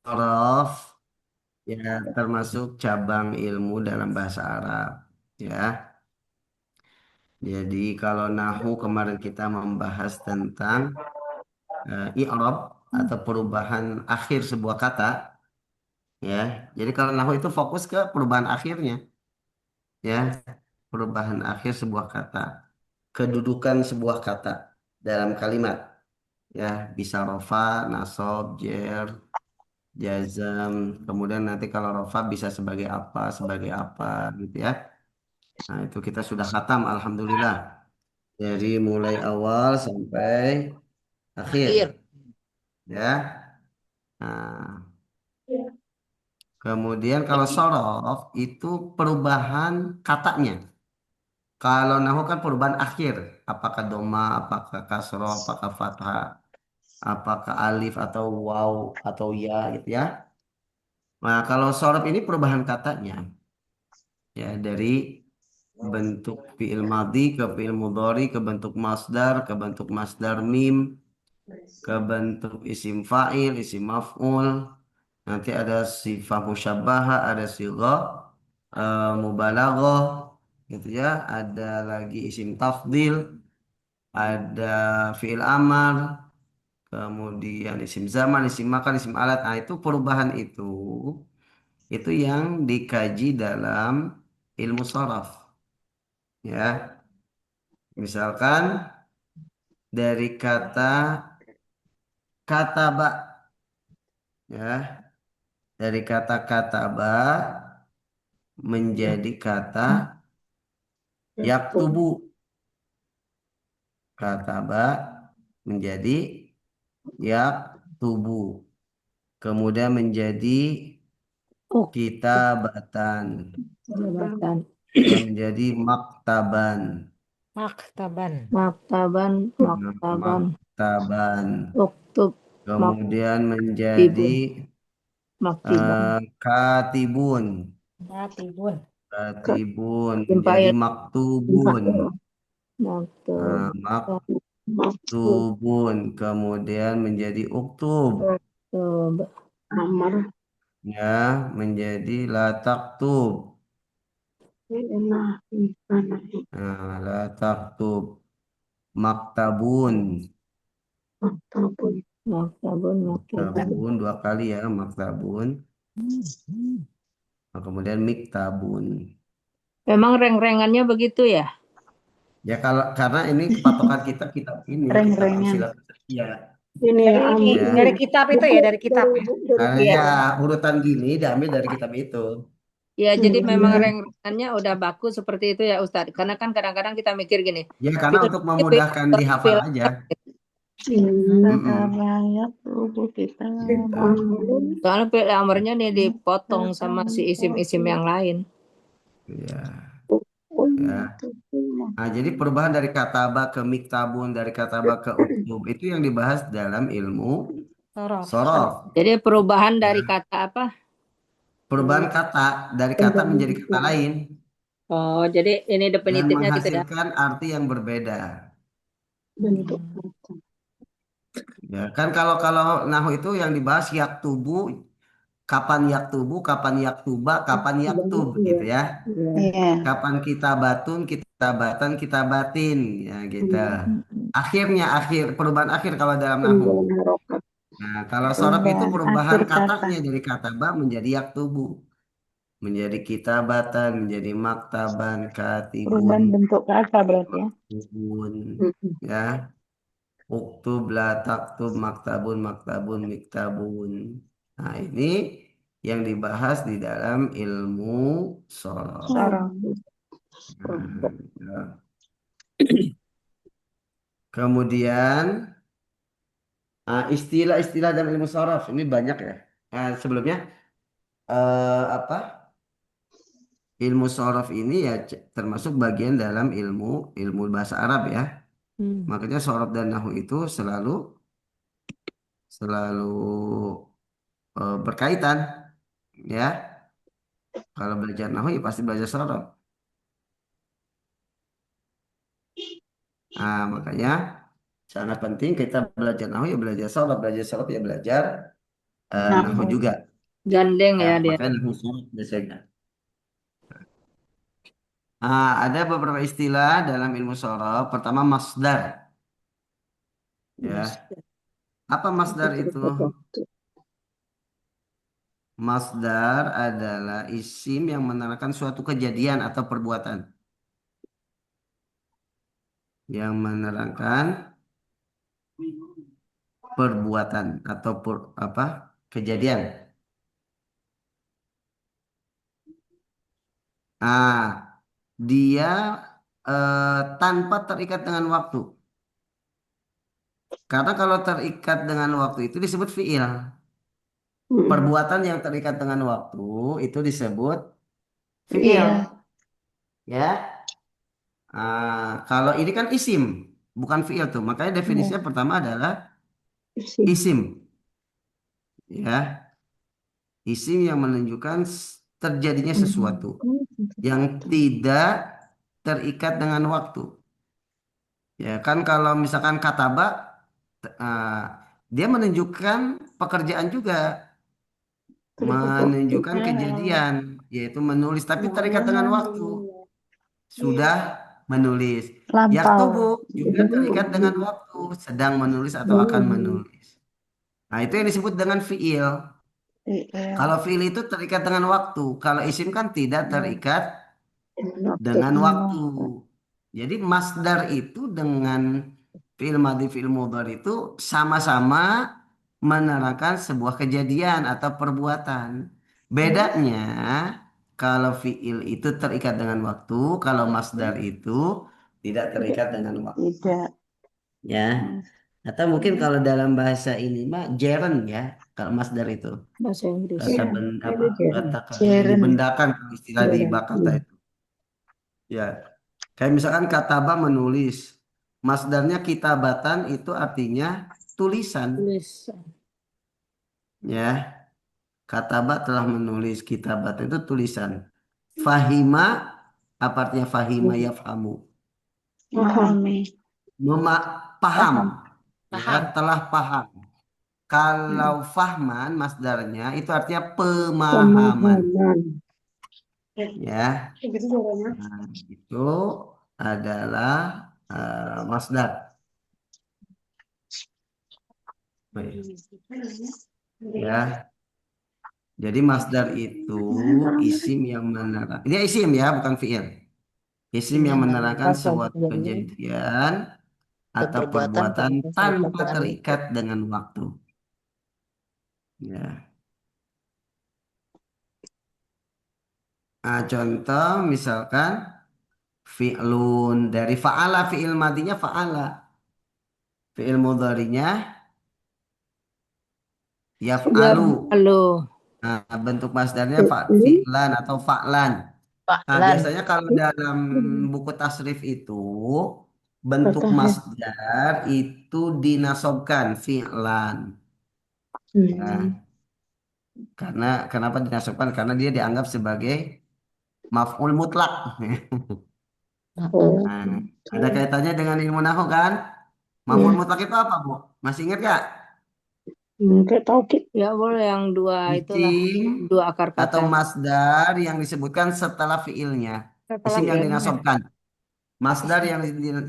Sorof ya termasuk cabang ilmu dalam bahasa Arab ya. Jadi kalau nahu kemarin kita membahas tentang i'rab atau perubahan akhir sebuah kata ya. Jadi kalau nahu itu fokus ke perubahan akhirnya ya, perubahan akhir sebuah kata, kedudukan sebuah kata dalam kalimat ya, bisa rofa, nasob, jer, jazam. Kemudian nanti kalau rofa bisa sebagai apa gitu ya. Nah, itu kita sudah khatam alhamdulillah dari mulai awal sampai akhir Akhir. ya. Nah, kemudian kalau sorof itu perubahan katanya. Kalau nahu kan perubahan akhir, apakah doma, apakah kasroh, apakah fathah, apakah alif atau waw atau ya gitu ya. Nah, kalau sorof ini perubahan katanya ya, dari bentuk fiil madhi ke fiil mudhari, ke bentuk masdar, ke bentuk masdar mim, ke bentuk isim fa'il, isim maf'ul. Nanti ada sifat musyabbaha, ada sighah mubalaghah gitu ya. Ada lagi isim tafdil, ada fiil amar, kemudian isim zaman, isim makan, isim alat. Nah, itu perubahan itu yang dikaji dalam ilmu sharaf ya. Misalkan dari kata kataba ya, dari kata kataba menjadi kata yaktubu. Kataba menjadi yaktubu. Kemudian menjadi Oh, kitabatan. jabatan. Kemudian menjadi maktaban. Maktaban. Maktaban, Nah, maktaban. maktaban. Uktub, Kemudian menjadi maktibun, maktiban. katibun. Matibun. Katibun menjadi Jumpai maktubun. maktub, Nah, maktub, maktubun. Kemudian menjadi uktub. maktub. Amar. Ya, menjadi la taktub. Nah, la taktub. Maktabun. Maktabun, maktabun, maktabun. Maktabun dua kali ya, maktabun. Nah, kemudian miktabun. Memang reng-rengannya begitu ya? Ya kalau karena ini kepatokan kita kitab ini, kitab Reng-rengan. Amsilah ya. Ini Dari ini, dari Ya. kitab itu buku ya, dari kitab ya. Nah, Iya. ya urutan gini diambil dari kitab itu. Ya, jadi memang Ya. reng-rengannya udah baku seperti itu ya Ustadz. Karena kan kadang-kadang kita mikir gini, Ya karena film untuk ini film memudahkan atau dihafal film aja. apa gitu. Mm-mm. Rakyat tubuh kita. Gitu. Soalnya film amarnya nih dipotong sama si isim-isim yang lain. Ya. Ya. Nah, jadi perubahan dari kataba ke miktabun, dari kataba ke uktub itu yang dibahas dalam ilmu Sorof. sorof. Jadi perubahan dari Ya. kata apa? Perubahan kata dari kata menjadi kata lain Oh, jadi ini dan definitifnya gitu ya. menghasilkan arti yang berbeda. Bentuk Hmm. kata. Ya, kan kalau kalau nahu itu yang dibahas yak tubu, kapan yak tuba, kapan yak tub gitu ya. Iya. Kapan kita batun, kita batan, kita batin ya gitu. Akhirnya akhir perubahan akhir kalau dalam nahu. Penjualan harokat. Nah, kalau sorab itu Perubahan perubahan akhir kata. katanya dari kata ba menjadi yak tubu, menjadi kitabatan, menjadi maktaban, katibun, Perubahan bentuk kata berarti ya. maktubun, Mm-mm. ya, uktub, la taktub, maktabun, maktabun, miktabun. Nah, ini yang dibahas di dalam ilmu sorof. Sarang. Nah, ya. Kemudian istilah-istilah dalam ilmu sorof ini banyak ya. Sebelumnya apa? Ilmu sorof ini ya termasuk bagian dalam ilmu ilmu bahasa Arab ya. Hmm. Makanya sorof dan nahu itu selalu selalu berkaitan ya. Kalau belajar nahu ya pasti belajar sorof. Nah, makanya sangat penting kita belajar nahu ya belajar sorof ya belajar nahu juga. Gandeng Ya, ya dia. makanya nahu sorot biasanya. Ada beberapa istilah dalam ilmu sorof. Pertama masdar. Mas, Ya, apa masdar itu? waktu. Masdar adalah isim yang menerangkan suatu kejadian atau perbuatan. Yang menerangkan perbuatan atau apa? Kejadian. Ah, dia tanpa terikat dengan waktu. Karena kalau terikat dengan waktu itu disebut fiil. Perbuatan yang terikat dengan waktu itu disebut fiil. Iya. Ya. Kalau ini kan isim, bukan fiil tuh. Makanya definisinya pertama adalah isim. Ya, isim yang menunjukkan terjadinya sesuatu yang tidak terikat dengan waktu. Ya kan kalau misalkan kataba, eh, dia menunjukkan pekerjaan juga, menunjukkan kejadian, yaitu menulis, tapi terikat dengan waktu. Sudah menulis. Yaktubu juga terikat dengan waktu, sedang menulis atau akan menulis. Nah, itu yang disebut dengan fiil. Kalau fiil itu terikat dengan waktu, kalau isim kan tidak terikat dengan waktu. Jadi masdar itu dengan fiil madhi fiil mudhari itu sama-sama menerangkan sebuah kejadian atau perbuatan. Bedanya kalau fiil itu terikat dengan waktu, kalau masdar itu tidak terikat dengan waktu. Tidak. Ya. Atau mungkin kalau dalam bahasa ini mah gerund ya, kalau masdar itu Bahasa Inggris. kata apa kata-kata yang Jeren. dibendakan istilah di Bakarta itu. Ya, kayak misalkan kataba menulis. Masdarnya kitabatan itu artinya tulisan. Tulis. Ya, kataba telah menulis kitabatan itu tulisan. Fahima apa artinya fahima yafhamu? Memahami. Paham. Ya, Paham. telah paham. Kalau fahman masdarnya itu artinya pemahaman. Ya, nah, itu adalah masdar. Baik. Ya, jadi masdar itu isim yang menerangkan. Dia isim ya, bukan fiil. Isim yang menerangkan suatu kejadian atau perbuatan tanpa terikat dengan waktu. Ya. Contoh misalkan fi'lun dari fa'ala, fi'il madinya fa'ala. Fi'il mudharinya Ya, yaf'alu. halo. Nah, bentuk masdarnya fi'lan atau fa'lan. Nah, Paklan. biasanya kalau dalam buku tasrif itu bentuk masdar itu dinasobkan fi'lan. Nah, karena kenapa dinasobkan? Karena dia dianggap sebagai maf'ul mutlak. Nah, ada kaitannya dengan ilmu nahu kan? Maf'ul mutlak itu apa, Bu? Masih ingat gak? Enggak tahu, Ki. Ya boleh yang dua itulah. Isim Dua akar kata. atau masdar yang disebutkan setelah fiilnya. Setelah Isim yang filmnya. dinasobkan. Masdar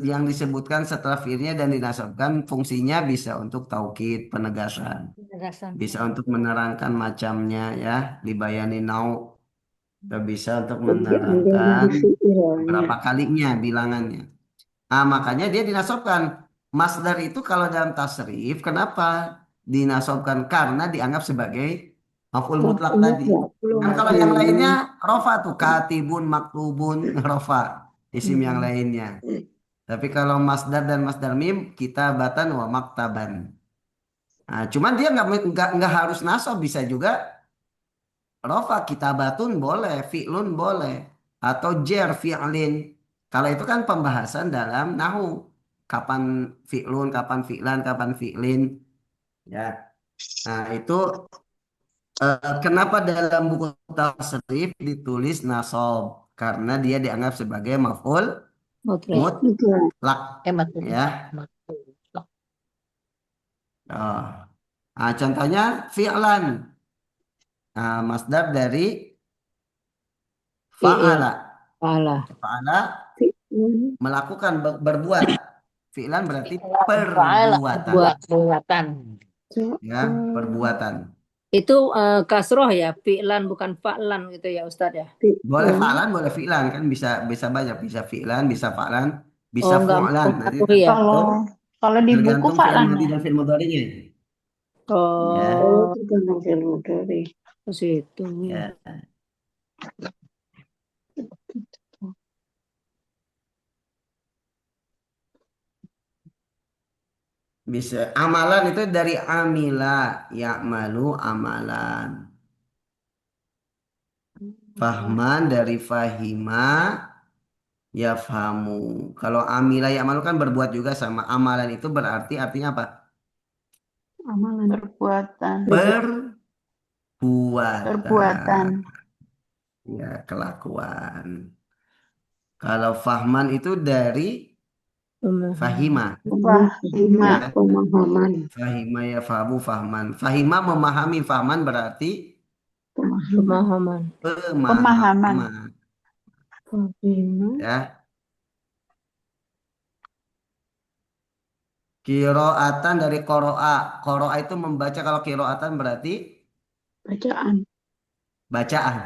yang disebutkan setelah fiilnya dan dinasabkan fungsinya bisa untuk taukid penegasan, Penegasan. bisa untuk menerangkan macamnya ya, dibayani nau, dan bisa untuk menerangkan berapa kalinya bilangannya. Makanya dia dinasabkan. Masdar itu kalau dalam tasrif kenapa dinasabkan? Karena dianggap sebagai maf'ul mutlak tadi. Kan kalau yang lainnya rofa tuh katibun, maktubun, rofa isim yang lainnya. Tapi kalau masdar dan masdar mim kita batan wa maktaban. Cuman dia nggak harus nasab, bisa juga rofa kitabatun boleh, fi'lun boleh, atau jer fi'lin. Kalau itu kan pembahasan dalam nahu. Kapan fi'lun, kapan fi'lan, kapan fi'lin. Ya. Nah, itu kenapa dalam buku tasrif ditulis nasab? Karena dia dianggap sebagai maf'ul Mutlak. mutlak. Hemat. Ya. Oh. Contohnya fi'lan. Masdar dari Fiil. fa'ala. Alah. Fa'ala Fi'lun. melakukan, berbuat. Fi'lan berarti Fa'ala perbuatan. Buat. perbuatan. Ya, perbuatan. Itu kasroh ya. Fi'lan bukan fa'lan gitu ya Ustadz ya. Boleh Fi'lun. fa'lan, boleh fi'lan kan bisa bisa banyak, bisa fi'lan, bisa fa'lan, Oh, bisa nggak fu'lan. Nanti mempengaruhi ya. Kalau tergantung kalau di buku tergantung fi'il Fa'lan madhi ya. dan fi'il mudhari'nya. Ya, Oh, Oh, tergantung film dari. ke situ. ya. Bisa amalan itu dari amila, ya'malu amalan. Fahman dari fahima, yafhamu. Kalau amila ya'malu kan berbuat juga sama. Amalan itu berarti artinya apa? Amalan. Perbuatan. Perbuatan. Perbuatan. Ya, kelakuan. Kalau fahman itu dari fahima. Fahima. Ya, Pemahaman. fahima yafhamu fahman. Fahima memahami, fahman berarti Pemahaman. Pemahaman. pemahaman. Fahima. Ya, kiroatan dari koroa. Koroa itu membaca. Kalau kiroatan berarti Bacaan. bacaan.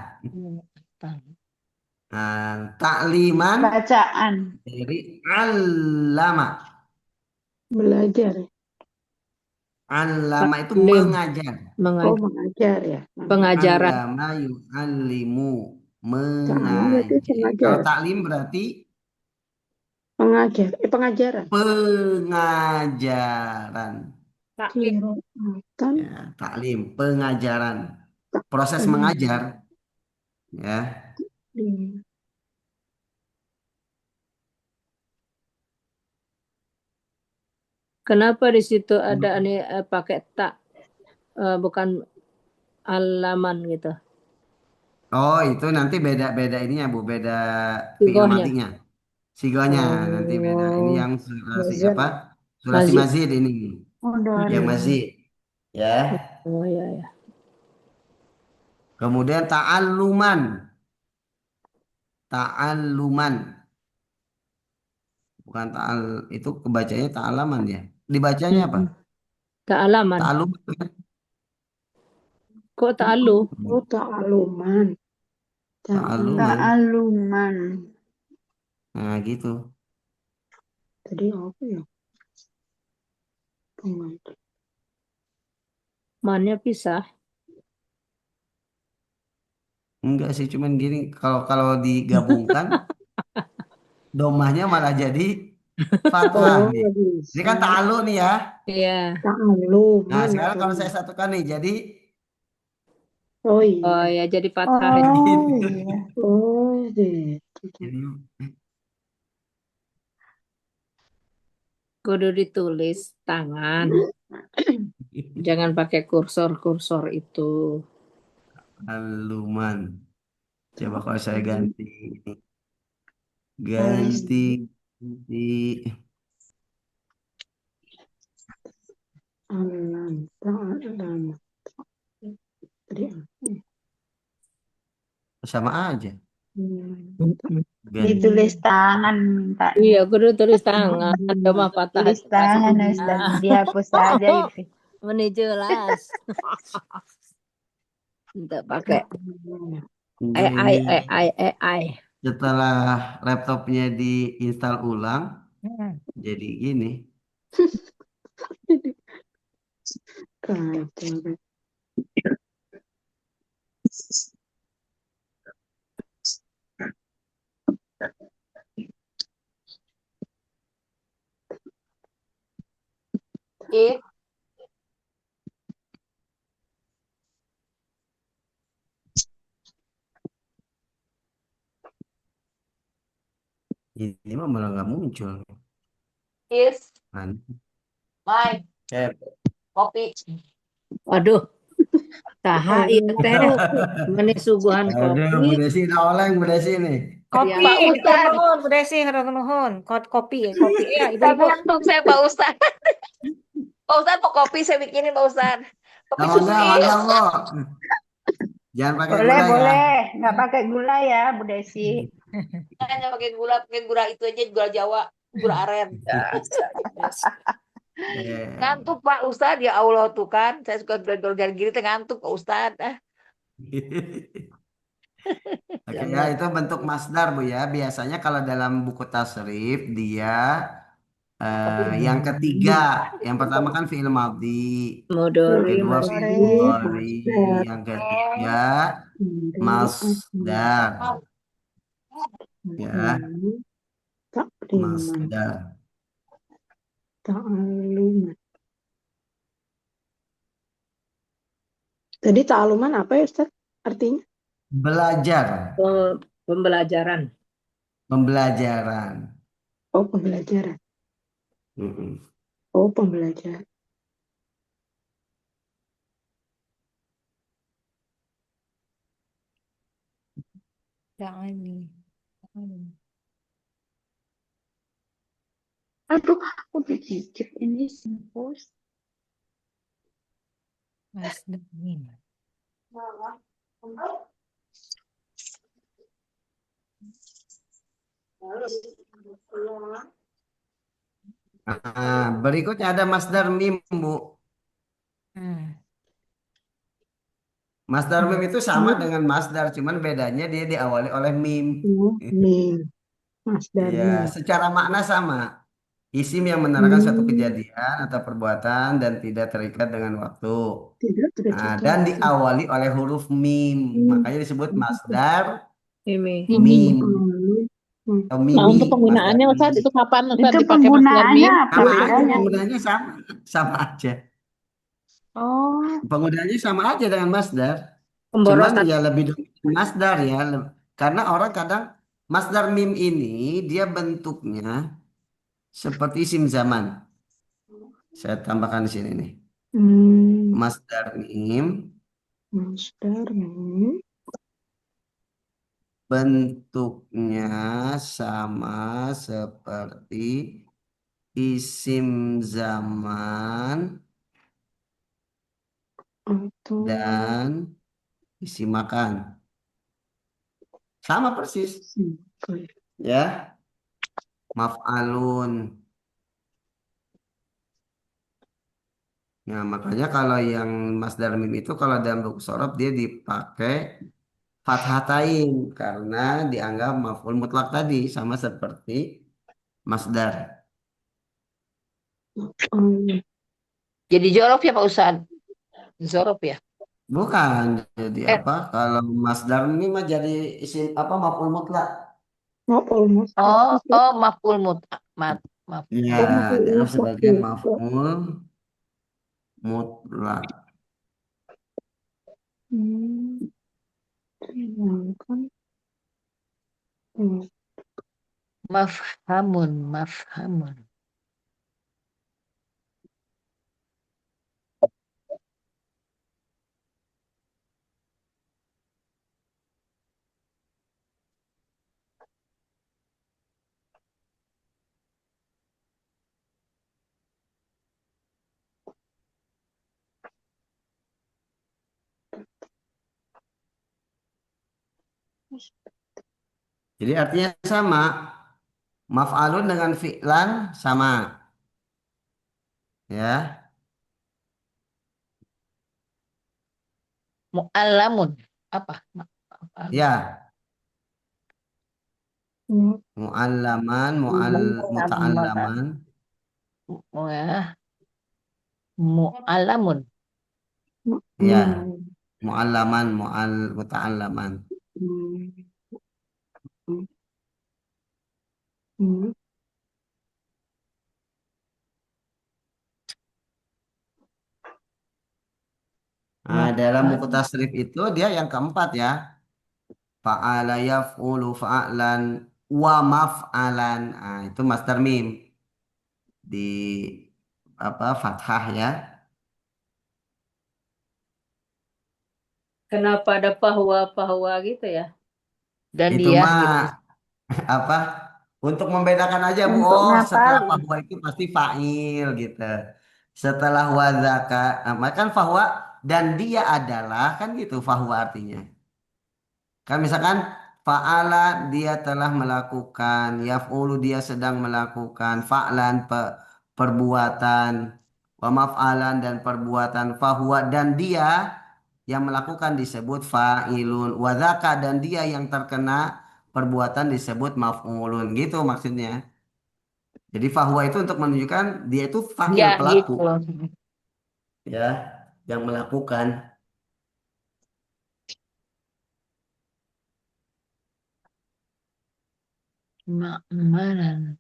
Takliman Bacaan. dari allama. Belajar. Allama itu Taklim. mengajar. Oh, mengajar ya. Pengajaran. Allama yu'allimu, Ta'alim berarti mengajar. Kalau pengajar. taklim berarti Pengajar. Pengajaran. pengajaran. Taklim. Kiroatan. Ya, taklim, pengajaran. Proses mengajar. Ya, Taklim. Kenapa di situ ada nih pakai tak bukan alaman gitu. oh itu nanti beda-beda ininya Bu, beda fiil Sigohnya. madinya. Sigonya nanti beda. Ini Oh, yang sulasi Mazan. apa? Sulasi mazid. mazid ini. Yang Mudhari. mazid. Ya. Oh ya ya. Kemudian ta'alluman. Ta'alluman. Bukan itu kebacanya ta'alaman ya. Dibacanya apa? Kealaman. Ta'allum. Kok ta'alu? Oh, ta'aluman. Ta'alluman. Ta'aluman. Nah, gitu. Tadi apa ya? Pengajar. Mannya pisah. Enggak sih, cuman gini kalau kalau digabungkan domahnya malah jadi fathah Oh, nih. Ini bisa. kan ta'alu nih ya. Iya. Nah, Ta'aluman. sekarang kalau saya satukan nih jadi Oh Oh iya. ya jadi fathah ya. Oh gitu. iya. Oh, gitu. Jadi, Kudu ditulis tangan. Jangan pakai kursor-kursor itu. Ta'alluman. Coba kalau saya ganti ini. Tulis. Ganti Alam. Ta'alam. Tadi apa? sama aja. Ganti. Ditulis tangan mintanya. Iya, kudu tulis tangan. Cuma patah Tulis tangan Ustaz. Dihapus saja itu. Ini jelas. Tidak pakai Enggak, AI, ini AI, AI. setelah laptopnya diinstal ulang jadi gini. Kacau. Iya. Ini mah malah nggak muncul. Yes. Kan? Mike. Kopi. Waduh, taha iya teh. Meni suguhan Aduh, kopi. Bu Desi udah oleng, Bu Desi nih. Kopi. Ya, Pak Ustaz. Nuhun, Bu Desi, nuhun. Kopi, kopi ya, Tapi ibu-ibu. untuk saya Pak Ustaz. Pak Ustaz mau kopi saya bikinin Pak Ustaz. Kopi Kalau susu enggak, is. magang kok. Jangan pakai Boleh, gula ya. boleh. Nggak pakai gula ya, Bu Desi. Hanya pakai gula itu aja, gula Jawa, gula aren. Yes. Ngantuk Pak Ustadz, ya Allah tuh kan. Saya suka gula gini tuh ngantuk Pak Ustadz. Oke ya, Jangan. itu bentuk masdar Bu ya. Biasanya kalau dalam buku tasrif dia yang ketiga, yang pertama kan fi'il madhi, yang Modori, kedua fi'il Mari. mudhari, Masdar. yang ketiga Dari masdar ya, takliman. masdar. Ta'aluman. Tadi ta'aluman apa ya Ustaz? Artinya? Belajar, Pembelajaran. pembelajaran. Oh, pembelajaran. Mm-mm. Oh, pembelajaran. Aduh, aku dicicip ini simpus. Berikutnya ada masdar mim Bu. Masdar mim itu sama dengan masdar, cuman bedanya dia diawali oleh mim. Mim. Masdar Ya, mim. secara makna sama. Isim yang menerangkan suatu kejadian atau perbuatan dan tidak terikat dengan waktu. Tidak Nah, terikat dan waktu. diawali oleh huruf mim. Makanya disebut masdar Ini. mim Hmm. atau Nah, mimi, untuk masdar penggunaannya Ustadz, mimi. itu kapan Ustadz Itu dipakai masdar penggunaannya mim? apa Sama aja bedanya? penggunaannya sama, sama aja. Oh, Penggunaannya sama aja dengan masdar. Cuman Pemborosan. ya lebih dominan masdar ya. Karena orang kadang masdar mim ini dia bentuknya seperti isim zaman. Saya tambahkan di sini nih. Masdar mim Masdar mim. bentuknya sama seperti isim zaman Atau dan isim makan. Sama persis ya. Maf'alun. Nah, makanya kalau yang masdar mim itu kalau dalam buku sorof dia dipakai fathatain karena dianggap maf'ul mutlak tadi sama seperti masdar. jadi jorof ya Pak Ustadz? Jorof ya? Bukan jadi Eh, apa? Kalau masdar ini mah jadi isim apa maf'ul mutlak. almost. maf'ul mat, Iya, dianggap sebagai maf'ul mutlak. Sedangkan mafhamun. Jadi artinya sama. Maf'alun dengan fi'lan sama. Ya. Mu'allamun. Apa? Ya. Mu'allaman, muta'allaman. Mu'allamun. Ya. Mu'allaman, muta'allaman. Nah, dalam buku tasrif itu dia yang keempat ya. Fa'ala yaf'ulu fa'lan wa maf'alan. Nah, itu masdar mim di apa fathah ya. Kenapa ada pahwa gitu ya? Dan Itu dia mah gitu. apa? Untuk membedakan aja Bu. Untuk Oh, setelah ngapalin. fahwa itu pasti fa'il gitu. Setelah wadzaka, nah, kan fahwa dan dia adalah kan gitu fahuwa artinya. Kan misalkan fa'ala dia telah melakukan, yaf'ulu dia sedang melakukan, fa'lan perbuatan, wa maf'alan dan perbuatan, fahuwa dan dia yang melakukan disebut fa'ilun, wa dzaka dan dia yang terkena perbuatan disebut maf'ulun. Gitu maksudnya. Jadi fahuwa itu untuk menunjukkan dia itu fa'il Ya, pelaku gitu. ya, yang melakukan. Mana?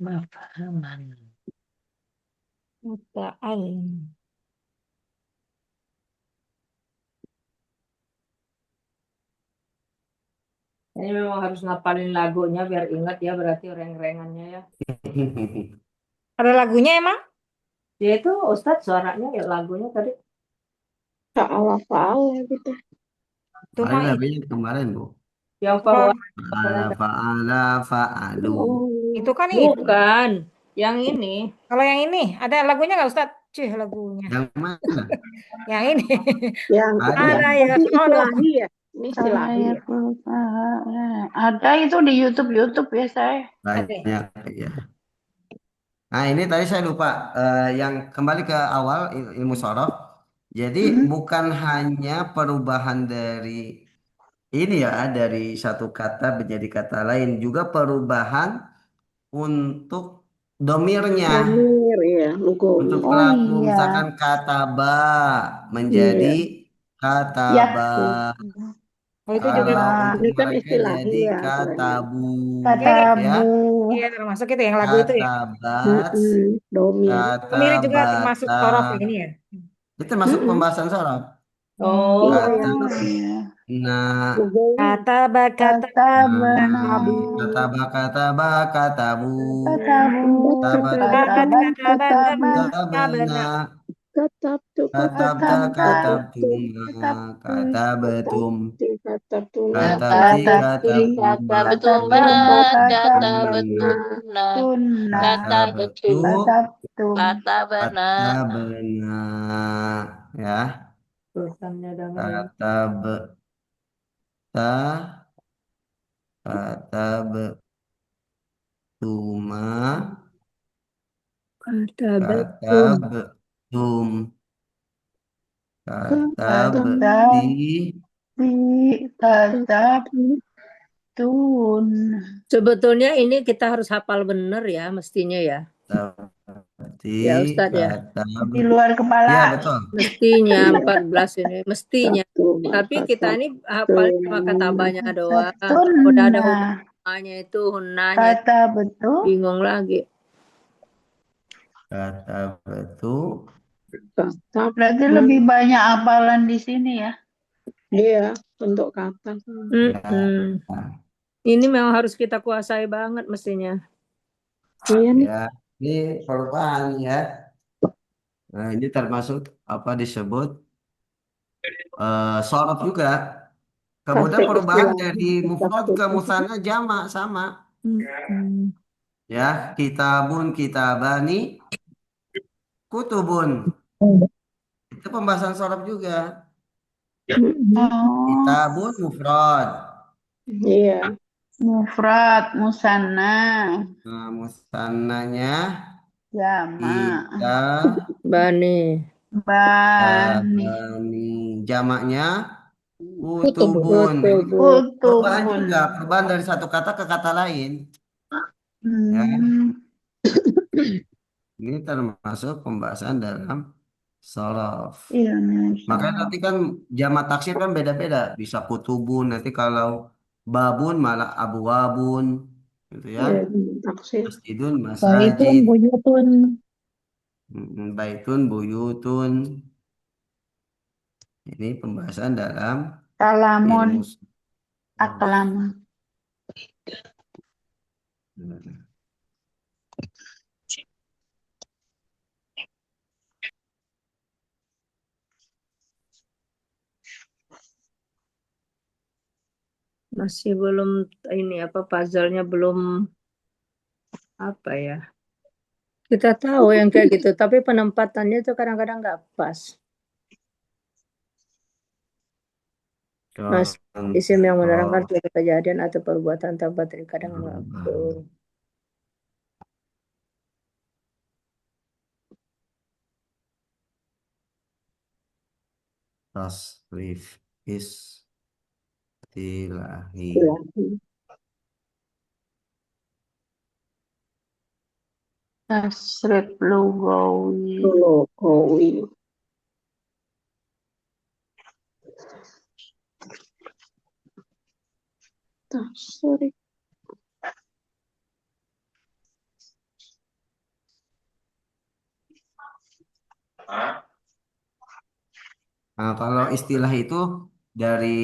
Mafahaman. Muta'al. Ini memang harus ngapalin lagunya biar ingat ya berarti reng-rengannya ya. Ada lagunya emang? Dia itu Ustadz suaranya ya lagunya tadi. Fa'ala gitu. Itu Ada mah labelnya kemarin, Bu. Yang oh, bahwa Fa'ala, fa'ala, fa'alu. Oh, itu kan itu. bukan yang ini. Kalau yang ini ada lagunya nggak Ustaz? Cih lagunya. Yang mana? Yang ini. yang Ada. Ada ya. ini Oh, no. istilahi ya. Ini istilahi Saya ya. ada itu di YouTube ya saya. Ada. Banyak ya. Nah, ini tadi saya lupa yang kembali ke awal ilmu sorof. Jadi Hmm. bukan hanya perubahan dari ini ya, dari satu kata menjadi kata lain, juga perubahan untuk domirnya, Domir ya, untuk lugowi. Oh pelaku. iya, Misalkan kata ba menjadi Iya. kata ya. ba. Oh, itu juga Kalau Ba, untuk Ini kan mereka istilahi jadi ya kata sebenarnya. bu, ini kata ya, bu, iya termasuk itu yang lagu itu ya. kata bats, Domir. kata Domiri juga termasuk bata. sorof ya ini ya. Itu termasuk Mm-mm. pembahasan sorab. Iya Oh, Kata yang iya. na, lugowi. Kata bakata Kata tabu. kata benar, ba, kata ba, kata bu, kata bu, kata Kata kata Kata ban, kata kata bata ban, kata bana. benar, Katap tuh kata katap kata ta, ba, kata katap tuh tuma, kata kata katap betum, tuh katap tuh nah kata katap ti, kata kata tuh puma, kata kata katap betumbat, katap kata betuna, nah betul, tunah, kata kata betu, betul, kata betul, kata kata benar. benar, ya, Tulisannya dengan ini. kata beta, kata betuma, Kata kata betul. betum, kata katap kata beti, di, kata tuh tun. Sebetulnya ini kita harus hafal benar ya mestinya ya. kata beti, Ya Ustadz ya. kata Di luar ya kepala. betul. Mestinya 14 ini. Mestinya. satu Tapi kita katap ini hafal tuh cuma kata banyak Kata doang. Kalau udah ada tunah, hubungannya itu hunanya itu kata betul, bingung lagi. Kata betu, katap berarti lebih banyak hafalan di sini ya. iya bentuk kata ya, Mm-mm. Ini memang harus kita kuasai banget mestinya. iya nih ya. Ini perubahan ya. Nah, ini termasuk apa disebut sorof juga. Kemudian pakai perubahan istilah dari katap mufrad tuh ke musanna jamak sama. Mm-mm. Ya, kitabun, kitabani, kutubun. Itu pembahasan sorof juga. Oh, Kitabun mufrad. iya mufrad, musanna, Nah, musannanya jamak, kita Bani. bani, tabani. Jamaknya Kutubun. kutubun. Ini Kutubun. perubahan kutubun. juga, perubahan dari satu kata ke kata lain. Ya, Hmm, ini termasuk pembahasan dalam sorof. ilmu Makanya sorof. nanti kan jamak taksir kan beda-beda. Bisa kutubun, nanti kalau babun malah abwabun, gitu ya. iya taksir Masjidun, Baitun, masajid, buyutun, baitun, buyutun. Ini pembahasan dalam kalamun, ilmu sorof. aklamun. Masih belum ini apa puzzle-nya belum apa ya. Kita tahu yang kayak gitu, tapi penempatannya itu kadang-kadang nggak pas. Mas isim yang menerangkan Contoh suatu kejadian atau perbuatan tanpa terkadang nggak betul. tasrif istilahi. Istilahi. Tasrif lugawi. Lugawi. Tasrif. Nah, kalau istilah itu dari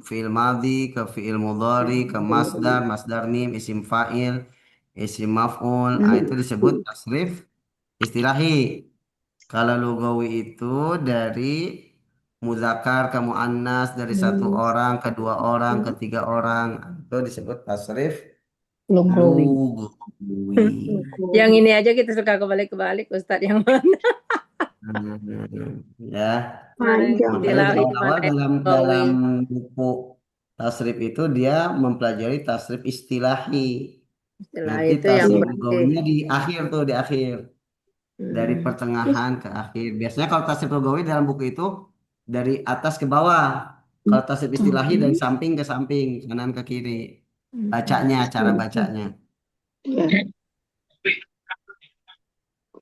fiil madhi ke fiil mudhari ke masdar, masdar mim, isim fa'il, isim maf'ul, itu disebut tasrif istilahi. Kalau lugawi itu dari muzakkar ke muannas, dari satu orang ke dua orang ke tiga orang, itu disebut tasrif Lugawi. lugawi. Yang ini aja kita suka kebalik-kebalik, Ustadz yang mana? Ya. Mana yang Panjang. Makanya di istilahi, awal-awal mana yang dalam lugawi. buku tasrif itu dia mempelajari tasrif istilahi. Istilahi Nanti itu yang tasrif pasti. lugawinya di akhir tuh di akhir dari Terus, pertengahan ke akhir. Biasanya kalau tasrif lugawi dalam buku itu dari atas ke bawah. Kalau tasrif istilahi dari samping ke samping, kanan ke kiri. Bacanya, cara bacanya. ya,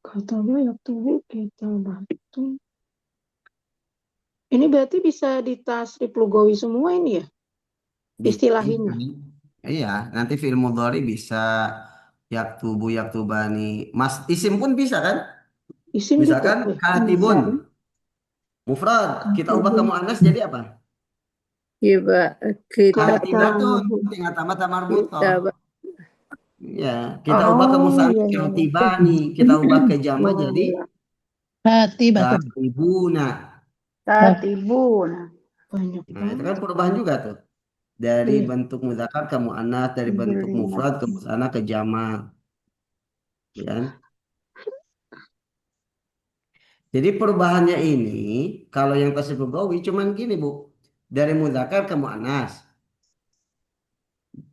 kata banyak tuh kita bantu. Ini berarti bisa ditasrif lugawi semua ini ya? Istilahinya. Iya, nanti film mudhari bisa yaktubu yaktubani. Mas isim pun bisa kan? Isim juga. Misalkan Bisa. katibun, mufrad, kita ubah ke muannas jadi apa? Coba kita Kata Katibatun, tinggal tambah kita marbutoh. Ya, kita ubah ke oh musanna iya iya iya. katibani, kita ubah ke jama Oh jadi iya. Katibatun. katibuna. Katibun. Banyak Nah, itu kan banget. perubahan juga tuh. Dari Iya. bentuk muzakkar ke muannas, dari bentuk Alhamdulillah. mufrad ke musanna ke jama, ya kan? Jadi perubahannya ini kalau yang tasrif lugawi cuman gini, Bu. Dari muzakkar ke muannas,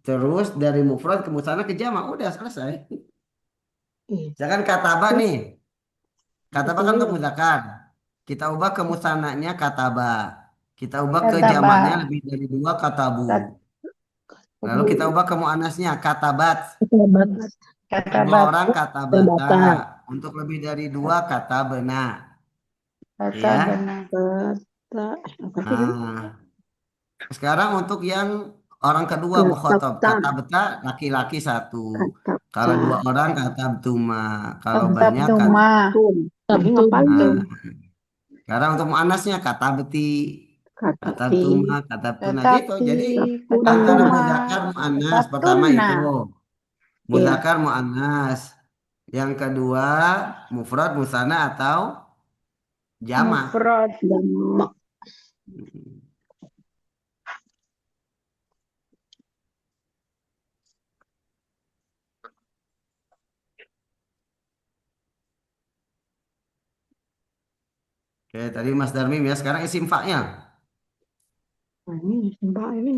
terus dari mufrad ke musanna ke jama, udah selesai. Iya. Misalkan kataba Terus nih, kataba itu kan untuk ya. muzakkar. Kita ubah ke musannanya kataba. Kita ubah ke jamaknya Kataba. lebih dari dua katabu. Lalu kita Katabu. ubah ke muannasnya katabat. Katabat. Untuk dua Katabat. orang katabata. Tabata. Untuk lebih dari dua katabena. Ya. Katabana. Kata. Apa sih kan? Nah, sekarang untuk yang orang kedua mukhotob. Katapta. Kata beta laki-laki satu. Kalau Katapta. dua orang kata betuma. Kalau banyak kata. Katabduma. Tum. Ini ngapain tuh? Nah, sekarang untuk muannasnya kata beti. Kata Katati. betuma, kata betuna gitu. Katati. Jadi antara Katuna. Katabtuma. muzakkar muannas pertama Katabtuna. itu Iya. muzakkar muannas. Yang kedua mufrad musanna atau jama. Mufrad. Dan Oke, tadi Mas Darmim ya. Sekarang isim fa'il. ini Mbak ini.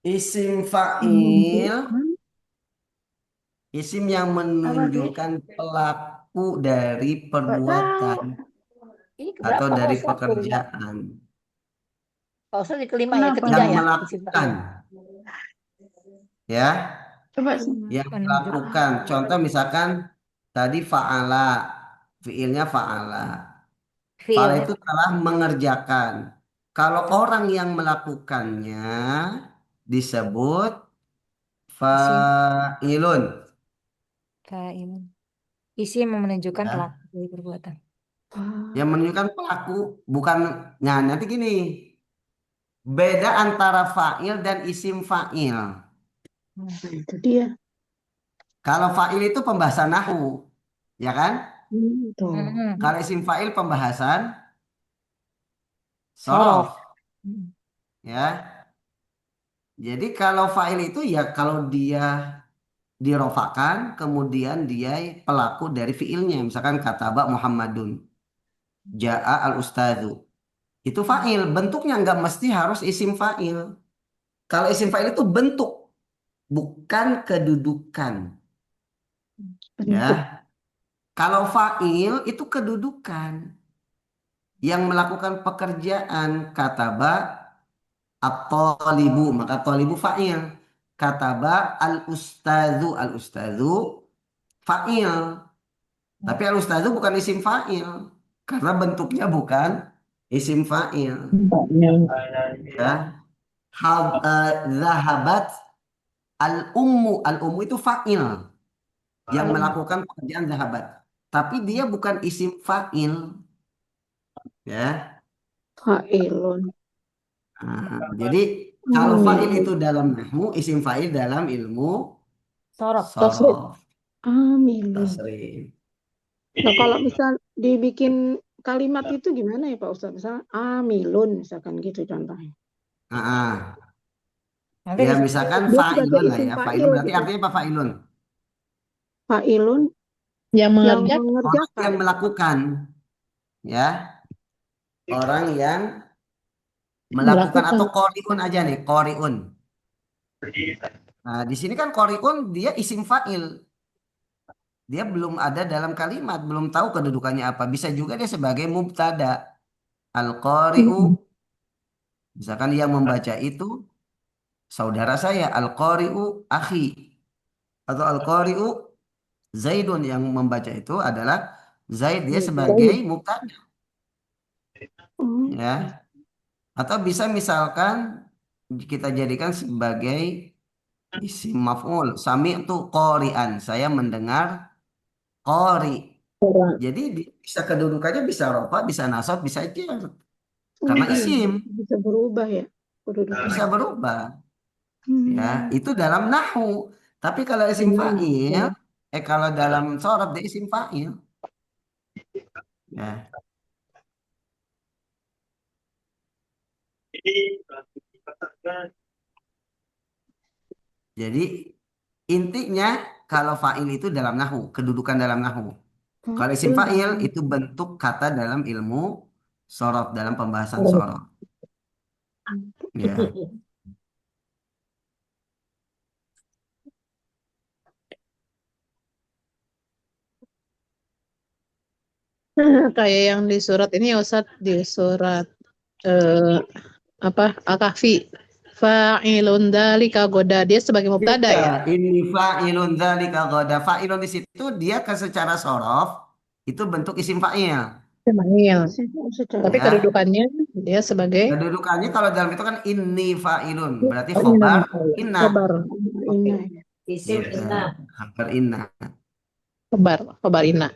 Isim fa'il, Menunjukkan. isim yang Apa sih? menunjukkan pelaku dari Gak tahu. perbuatan Ini atau keberapa dari Pak Ustadz? pekerjaan Pak Ustadz di kelima ya, Kenapa ketiga yang nih? ya. melakukan, ya, Coba yang Menunjukkan. melakukan. Contoh misalkan tadi fa'ala, fiilnya fa'ala. Fa'ala Fiilnya itu telah mengerjakan. Kalau orang yang melakukannya disebut Isim fa'ilun. fa'il. Isim yang menunjukkan Ya. pelaku dari perbuatan. Yang menunjukkan pelaku bukan, nah nanti gini, beda antara fa'il dan isim fa'il. Hmm. Nah, itu dia. Kalau fa'il itu pembahasan nahu, ya kan? Tuh. Hmm. Kalau isim fa'il pembahasan sorof. sorof. Hmm. Ya. Jadi kalau fa'il itu ya kalau dia dirofakan, kemudian dia pelaku dari fiilnya. Misalkan kataba Muhammadun, ja'a al-ustadzu. Itu fa'il. Bentuknya nggak mesti harus isim fa'il. Kalau isim fa'il itu bentuk, bukan kedudukan. Bentuk. Ya. Kalau fa'il itu kedudukan. Yang melakukan pekerjaan kataba at-talibu, maka talibu fa'il. Kataba al-ustadzu fa'il. Tapi al-ustadzu bukan isim fa'il karena bentuknya bukan isim fa'il. Ya. Zahabat al-ummu itu fa'il yang melakukan pekerjaan zahabat. Tapi dia bukan isim fa'il, ya. Fa'ilun. Jadi kalau fa'il Amilun. itu dalam nahwu, isim fa'il dalam ilmu Sorof. Tasrif. sorof, Amilun. tasrif. Nah, kalau misal dibikin kalimat itu gimana ya Pak Ustadz? Misalnya amilun, misalkan gitu contohnya. Ah, Nanti ya disebut misalkan Dia sebagai fa'ilun lah isim ya. fa'il Fa'ilun berarti gitu. artinya apa fa'ilun? Fa'ilun Yang yang mengerjakan. Orang mengerjakan. yang melakukan, ya. Orang yang melakukan Melakukan. atau qori'un aja nih, qori'un. Nah, di sini kan qori'un dia isim fa'il. Dia belum ada dalam kalimat, belum tahu kedudukannya apa. Bisa juga dia sebagai mubtada. Al-qari'u, misalkan yang membaca itu saudara saya, al-qari'u akhi. Atau al-qari'u Zaidun, yang membaca itu adalah Zaid, dia sebagai mubtada, Hmm. ya. Atau bisa misalkan kita jadikan sebagai isim maf'ul. Sami'tu qori'an, saya mendengar qori. Orang. Jadi bisa kedudukannya bisa rofa, bisa nasab, bisa jar. Oh Karena iya, isim bisa berubah ya kedudukannya. bisa berubah, ya. Hmm. Itu dalam nahwu. Tapi kalau isim fa'il, kalau dalam sorab dia isim fa'il, ya. Jadi intinya kalau fa'il itu dalam nahwu, kedudukan dalam nahwu. Kalau isim Fa'il fa'il dalam. itu bentuk kata dalam ilmu sorot, dalam pembahasan sorot. Ya. Kayak yang di surat ini ya Ustaz, di surat eh, apa Al-Kahfi. Fa'ilun dzalika goda, dia sebagai mubtada Ya, ya. ini fa'ilun dzalika ghadan. Fa'ilun di situ dia secara sorof itu bentuk isim fa'il, Ismail. Secara Tapi ya. kedudukannya dia sebagai Kedudukannya kalau dalam itu kan inni fa'ilun, berarti inna, khobar inna, khobar, ini. Isim gitu. inna. Khobar inna. khobar inna.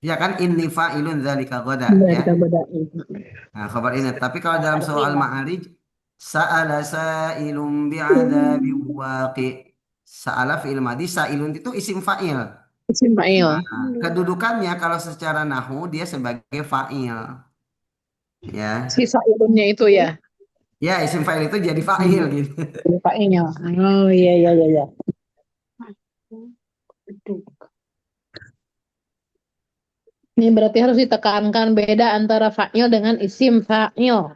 Ya kan inni fa'ilun dzalika ghadan, Dari ya. goda. Nah, khabar ini. Tapi kalau dalam surah Artinya. Al-Ma'arij, sa'ala sa'ilun bi'adzabi waqi. Sa'ala fi'il madhi, sa'ilun itu isim fa'il. Ismail. Nah, kedudukannya kalau secara nahu dia sebagai fa'il. Ya. Sisa ilunnya itu ya. Ya, isim fa'il itu jadi fa'il gitu. Lupainya. Oh iya iya iya iya. Ini berarti harus ditekankan beda antara fa'il dengan isim fa'il.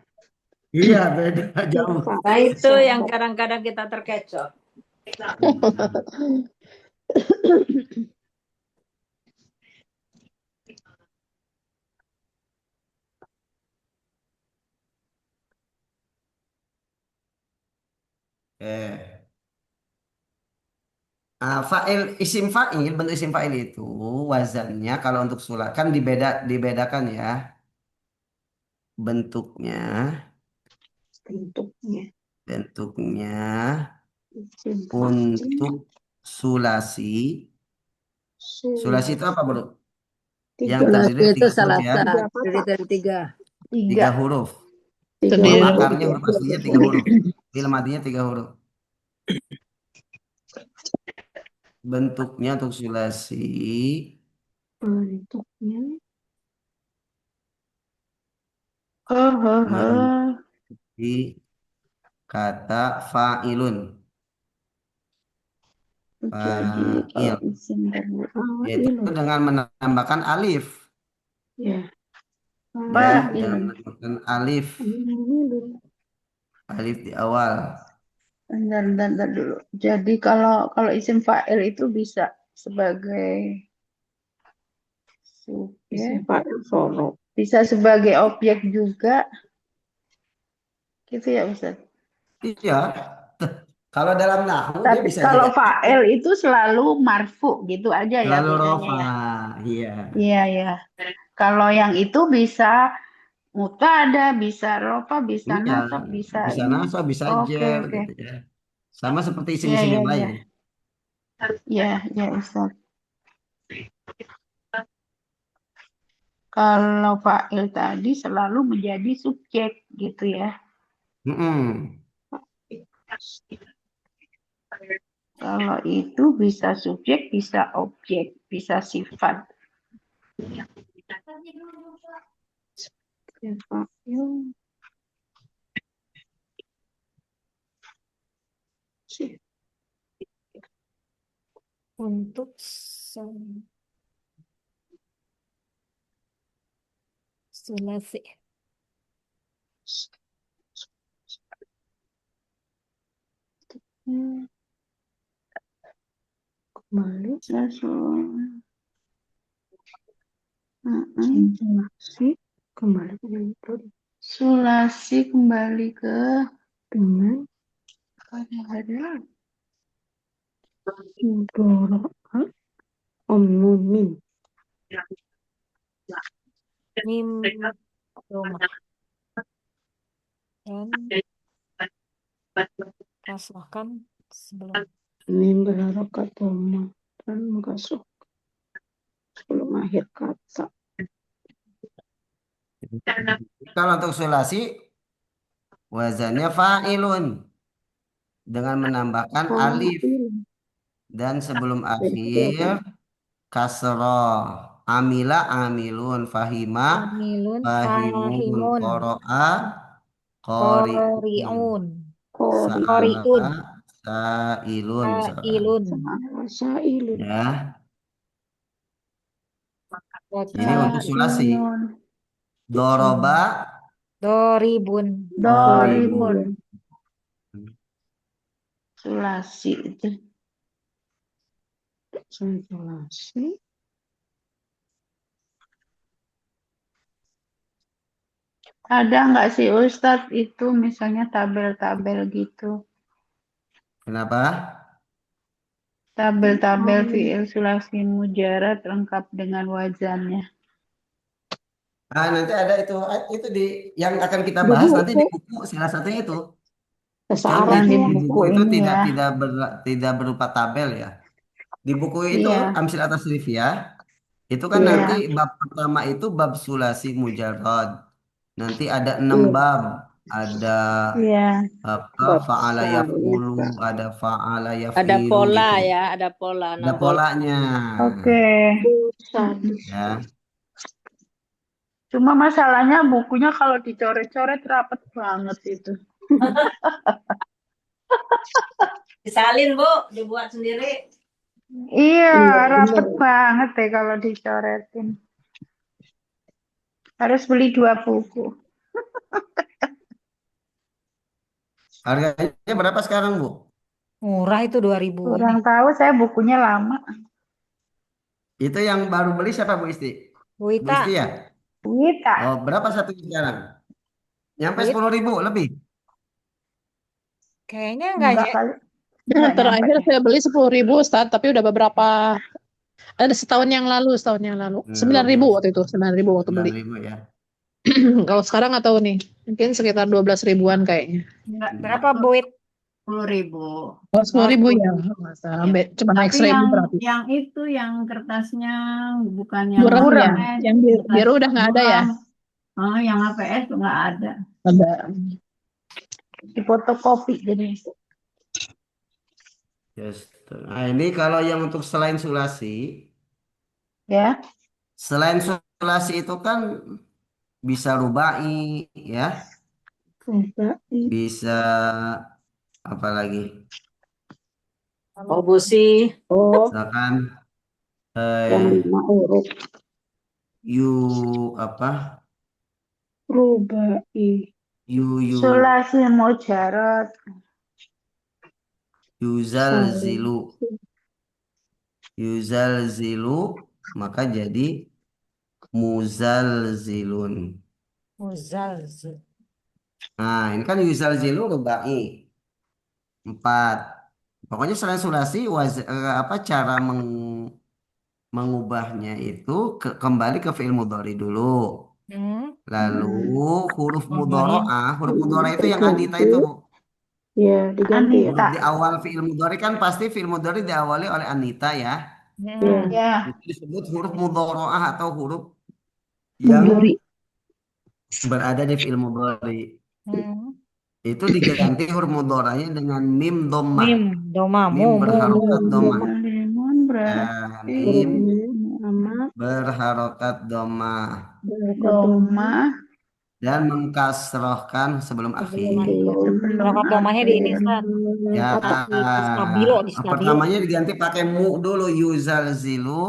Iya, beda jauh. Nah, itu yang kadang-kadang kita terkecoh. Fa'il, isim fa'il, bentuk isim fa'il itu wazannya kalau untuk sulat kan dibedakan ya bentuknya. Bentuknya. Bentuknya Isim fa'il. untuk sulasi. Sulasi itu apa, Bro? Yang Tiga. terdiri Sulasi dari itu tiga huruf ya. salasa, Tiga terdiri patah. dari tiga. Tiga Tiga. huruf. Tiga Huruf Terdiri huruf. akarnya, huruf aslinya tiga huruf. Fi'il madinya tiga huruf. Bentuknya untuk sulasi. Bentuknya. Oh, oh, Ben- oh. di kata fa'ilun. Jadi kalau Fa'il. isim dan Yaitu Fa'ilun. dengan menambahkan alif. Ya. Ya, fa'il. dengan menambahkan alif. Fa'ilun. Alif di awal. Bentar dulu. Jadi kalau isim fa'il itu bisa sebagai Isim subjek, fa'il solo. bisa sebagai objek juga, gitu ya Ustaz. Iya. Kalau dalam nahu dia Tapi bisa jadi kalau objek. fa'il itu selalu marfu gitu aja ya Selalu bedanya rofa. ya. Iya. Iya ya. Kalau yang itu bisa mutada, bisa rofa, bisa Iya. nasab, bisa Bisa ini. nasab, bisa Oke, jer oke. gitu ya. Sama seperti Iya, isim-isim iya, yang iya. lain. Iya, iya Ustaz. Kalau fa'il tadi selalu menjadi subjek gitu ya. Mm-mm. Kalau itu bisa subjek, bisa objek, bisa sifat. Isim fa'il. Sih. Untuk sulasi. Hmm, Kembali. Sesuatu. Sulasi. Kembali ke yang tadi. Sulasi kembali ke Dengan ada mudhara'a umumin. Mim domah dan kasrahkan sebelum Mim berharokat dhamma dan mengasuh sebelum akhir kata. Kalau untuk sulasi, wazannya fa'ilun. Dengan menambahkan alif. Fa'il. Dan sebelum Beda-beda. akhir, kasroh. Amila, amilun. Fahima, amilun fahimun. fahimun Qoro'a, qori'un. qoriun Kori. Sa'ala, qoriun sa'ilun misalkan. sailun Sailun. Ya, ini untuk sulasi. Sa'imun, Doroba, doribun doribun, doribun. sulasi itu. Sulasi. Ada nggak sih Ustadz itu misalnya tabel-tabel gitu. Kenapa? Tabel-tabel fiil sulasi mujarad lengkap dengan wazannya. Ah, nanti ada itu di yang akan kita Di bahas nanti buku. di buku salah satunya itu. Bahasa Kan Arab Yang di di semua. buku buku itu ini tidak ya. tidak berupa tabel ya. Di buku itu Iya, Amsil atas Rivia itu kan nanti iya, bab pertama itu bab sulasi mujarrad. Nanti ada 6 Iya. bab. Ada iya. apa Bab fa'ala saya. yaf'ulu, ada fa'ala Ada yaf'ilu pola gitu. ya, ada pola Ada 6 pola. polanya. Oke. Sadis. Ya. Cuma masalahnya bukunya kalau dicoret-coret rapet banget itu. Disalin, Bu, dibuat sendiri. Iya, Iya, rapet benar. banget deh kalau dicoretin. Harus beli 2 buku. Harganya berapa sekarang, Bu? murah itu 2000 ini Kurang tahu, saya bukunya lama. Itu yang baru beli siapa, Bu Isti? Bu Bu Ita Isti ya? Wita. Oh, berapa satu sekarang? Nyampe Bu Ita 10.000 lebih. kayaknya Enggak kali. Enggak nyampe Terakhir deh. saya beli 10.000 Ustaz, tapi udah beberapa, ada setahun yang lalu, 9.000 Oke, waktu itu, 9.000 waktu beli. 9.000 ya. Kalau sekarang nggak tahu nih, mungkin sekitar 12 ribuan kayaknya. Enggak, berapa Bu It? 10.000. Oh, 10.000 ya, 10.000 masa Ya. cuma naik Tapi 1.000 berarti. yang itu yang kertasnya bukan yang Buram ya, HPS, yang kertas biru udah nggak ada ya? buram. Oh, yang HPS tuh nggak ada. Ada. Di fotokopi jadi. Yes. Nah, ini kalau yang untuk Ya. selain sulasi itu kan bisa rubai ya. Rubai. bisa apa lagi? Kontribusi. Oh, Misalkan yang eh 5 huruf. yu apa? Rubai. Yu Sulasi mujarot. yuzalzilu yuzalzilu maka jadi muzalzilun. Muzalzil. Nah, ini kan yuzalzilu rubai 4. Pokoknya selain sulasi apa cara mengubahnya itu kembali ke fiil mudhari dulu. Hmm. Lalu huruf Tambahin. mudhari itu yang anita Diganti. itu. Ya, diganti ya. Huruf Anita. di awal fiil mudhari kan pasti fiil mudhari diawali oleh anita ya. Ya, Hmm. Ya. Itu disebut huruf mudhari'ah atau huruf yang Mudhari. berada di fiil mudhari. Hmm. Itu diganti huruf mudhari'nya dengan mim dhammah. Mim, doma, Mim mu. berharokat dhammah. Alimun berarti Mim huruf amat berharokat dhammah berkata doma dan mengkasrohkan sebelum Sebelum akhir. akhir. sebelum Harokat domahnya di ini, akhir. Ustaz. Ya, apa? Di stabilo, di stabilo. pertamanya diganti pakai mu dulu yuzalzilu,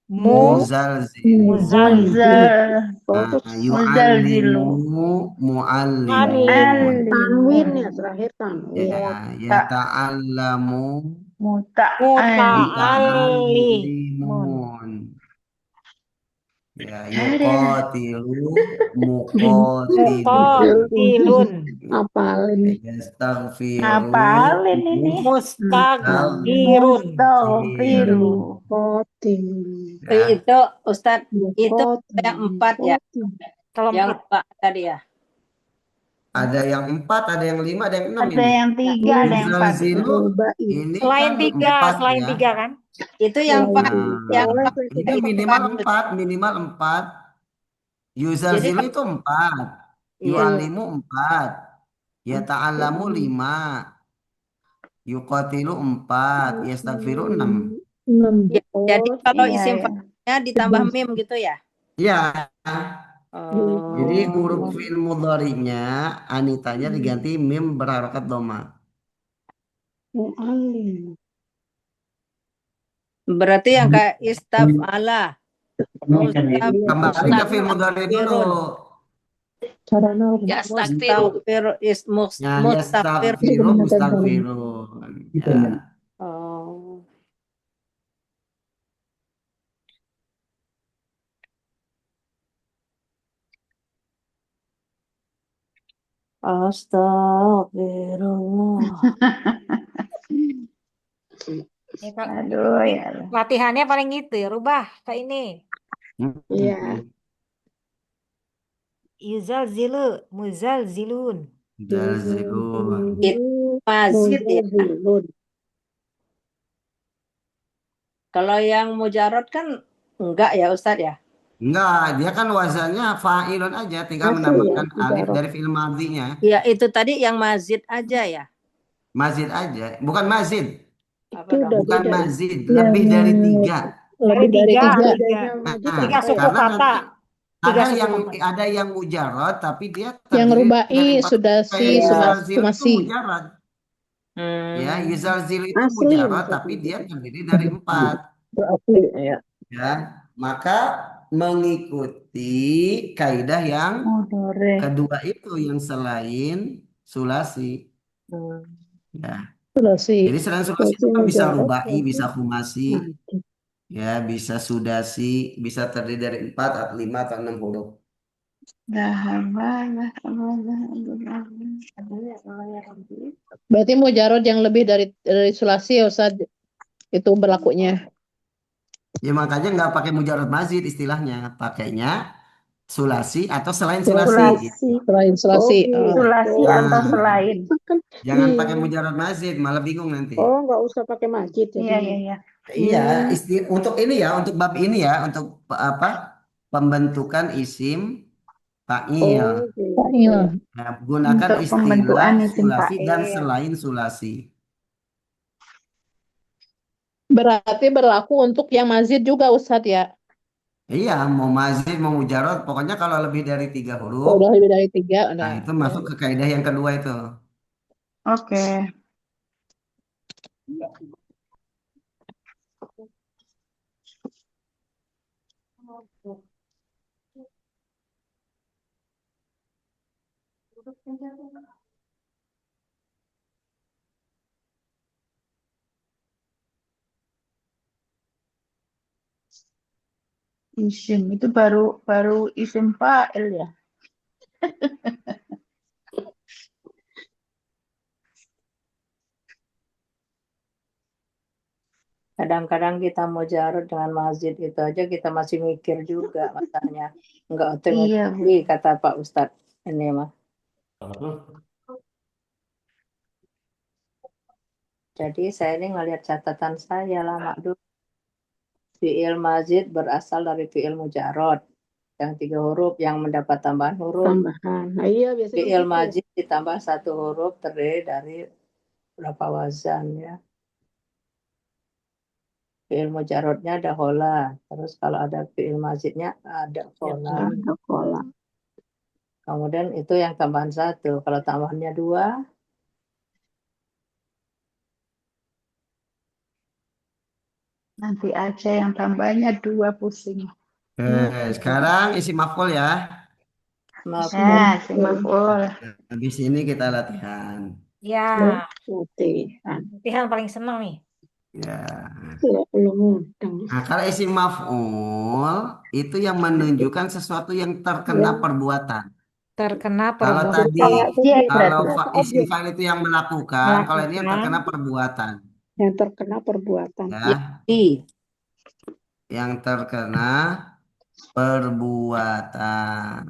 Mu, muzalzil. muzalzil. Oh, Nah, terus yu'allimu, Muzalzilu. muallimun. tanwin Alimun. ya, terakhir tanwin. Ya, Muta. yata'allamu, Muta'allim. Muta'allimun. muta'allimun. Ya, Ada. yuqatilu, muqatilun. Muqatilun. Apalin nih. Yastaghfiru, Ngapalin ini? Mustaghfirun. Mustaghfiru. Kotim. Ya, Itu Ustadz, itu Kotim. yang 4 ya. Kalau Yang 4. 4 tadi ya. ada yang 4, ada yang 5, ada yang 6 Ada ini. yang 3, ada yang 4. Yuzalzilu Rubai. ini Selain kan 3, 4 selain ya. 3 kan? Itu yang 4. Nah, Yang Boleh, 4 boleh. ini minimal 4, minimal 4. Jadi Yuzalzilu itu 4. iya. Yu'allimu 4. Yata'allamu 5. Yuqatilu 4. Yastaghfiru 6. 6. Ya, jadi kalau Iya, isim ya. fa'ilnya ditambah mim gitu ya. Ya, Oh. jadi huruf fi'il mudhari'nya anitanya diganti mim berharokat dhamma. Mu'allim. Berarti yang kayak istaf'ala, Kembali ke fi'il mudhari dulu. Cara nol. mustaghfiru, Ya, mustafir. yastaghfiru, mustaghfirun. Ya. Oh. Astagfirullah. Ya, Kak. Aduh, Ini ya. latihannya paling gitu ya, rubah ke ini. Iya. Yuzalzilu, muzalzilun. Zalzilun. Itu mazid ya. Muzalzilun. Kalau yang mujarot kan enggak ya Ustadz ya. Enggak, dia kan wazannya fa'ilun aja, tinggal Asli menambahkan ya, alif mujarot. dari fi'il madhinya. Ya itu tadi yang mazid aja ya. Mazid aja, bukan mazid, Apa Itu dong? udah bukan beda ya. mazid, lebih dari 3. Lebih dari Tiga, 3. tiga. Nah, Tiga suku karena kata. nanti Tiga ada suku yang kata. mujarad tapi dia Yang terdiri rubai, dari 4 sudasi, kayak yuzalzil itu sumasi. mujarad. Ya, Hmm. yuzalzil itu Asli mujarad maksudnya. tapi dia terdiri dari 4. Berasli ya. Ya, maka mengikuti kaidah yang Mudore. kedua itu yang selain sulasi. Hmm. Ya. Sudasi. Jadi selain sulasi itu kan bisa Mujarot, rubai, bisa khumasi, Nah, ya, bisa sudasi, bisa terdiri dari 4 atau 5 atau 6 huruf. Berarti mujarod yang lebih dari sulasi ya Ustaz, itu berlakunya. Ya makanya nggak pakai mujarad mazid istilahnya, pakainya sulasi atau selain sulasi. Sulasi. Selain sulasi. Oh, Sulasi Nah. atau selain. kan Jangan di- pakai mujarad mazid, malah bingung nanti. Oh, nggak usah pakai majid Iya, jadi. iya, iya. Iya, untuk ini ya, untuk bab ini ya, untuk apa? Pembentukan isim fa'il. Oh, gitu. Iya. Nah, gunakan Untuk pembentukan istilah isim sulasi dan fa'il. selain sulasi. Berarti berlaku untuk yang mazid juga Ustaz ya. Iya, mau mazid, mau mujarot, pokoknya kalau lebih dari 3 huruf, Kalau udah lebih dari 3, nah udah. itu masuk ke kaidah yang kedua itu. Oke. Isim itu baru baru isim fa'il ya. Kadang-kadang kita mau jarod dengan masjid itu aja kita masih mikir juga masanya. Enggak Iya, Bu. otomatis kata Pak Ustadz ini mah. Jadi saya ini ngelihat catatan saya lama dulu. Fi'il mazid berasal dari fi'il mujarod. Yang 3 huruf yang mendapat tambahan huruf. Tambahan. Nah, iya biasanya Fi'il begitu. mazid ditambah 1 huruf terdiri dari berapa wazan ya. Fi'il mujarodnya ada hola. Terus kalau ada fi'il mazidnya ada hola. Ada pola. Kemudian itu yang tambahan 1. Kalau tambahannya 2, Nanti aja yang tambahnya 2 pusing. Sekarang isi maf'ul ya. maaf. Nah, si maf'ul. Habis ini kita latihan. Ya, Latihan. latihan paling senang nih. Ya. Tidak perlu mudeng. Nah, kalau isi maf'ul itu yang menunjukkan sesuatu yang terkena Yang perbuatan. Terkena Kalau perbuatan. tadi, Objek kalau berarti. isim fa'il itu yang melakukan, kalau ini yang terkena Melakukan. perbuatan. yang terkena perbuatan. Ya, Di. yang terkena perbuatan.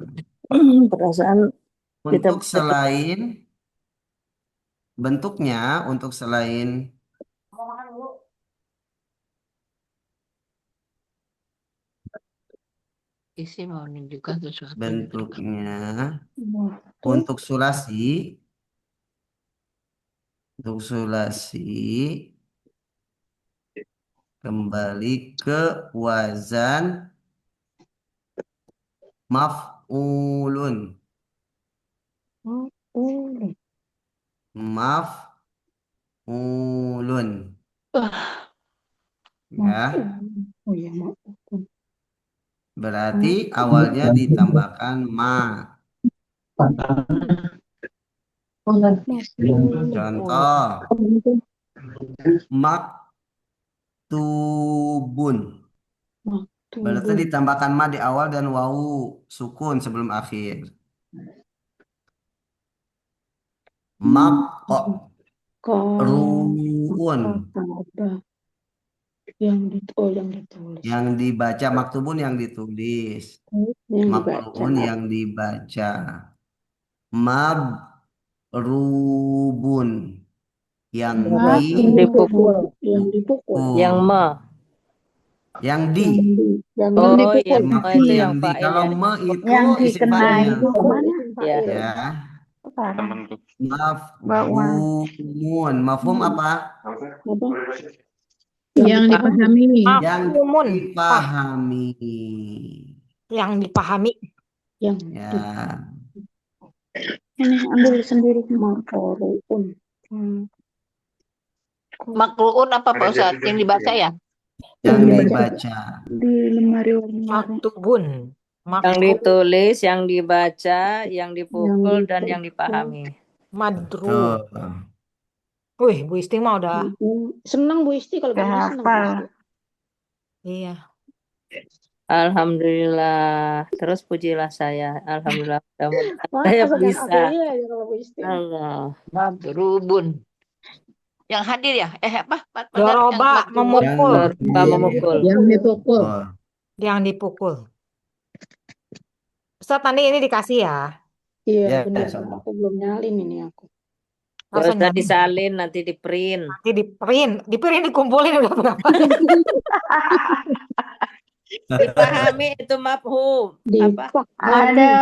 Perasaan kita Untuk selain bentuknya, untuk selain Isi mau menunjukkan sesuatu. bentuknya, Waktu untuk sulasi kembali ke wazan maf'ulun. Maf'ulun. Ya, Oh ya, maaf. berarti awalnya ditambahkan ma. Contoh, maktubun. Berarti ditambahkan ma di awal dan wawu sukun sebelum akhir. Maqruun. Yang ditulis. Yang dibaca maktubun yang ditulis. Yang Maqruun dibaca. yang dibaca. Mabrubun yang dipukul. Yang dipukul. Yang me. Yang di. Yang Oh, dipukul. yang me itu yang Yang di. fa'il Kalau ya. me itu Yang isim dikenai. fa'ilnya. Kemana? Ya. Ya. Bawah. Mafhumun. Mafhum apa? Apa? Yang dipahami. Yang Maklumun. dipahami. Yang dipahami. Yang Ya. Ini ambil sendiri. Makruun. Makruun apa Pak Ustadz? Yang dibaca ya? Yang dibaca. Di lemari warna-warni. Maktubun. Yang ditulis, yang dibaca, yang dipukul, Yang dan yang dipahami. Madru. Tuh. Wih, Bu Isti mah udah. Senang Bu Isti kalau Udah begini senang Bu hafal. Isti. Iya. Alhamdulillah. Terus pujilah saya. Alhamdulillah. Mudah-mudahan saya Masa bisa. akhirnya aja kalau Bu Isti. Allah. Madrubun. Yang hadir ya? Apa? Doroba memukul. Doroba memukul. Yang dipukul. Oh. Yang dipukul. Ustaz, tadi ini dikasih ya. Iya, Ya, benar. sama. Aku belum nyalin ini aku. Gak Langsung usah nyalin. disalin, nanti di print. Nanti di print dikumpulin udah berapa. Dipahami itu mafhum. Apa? Ada.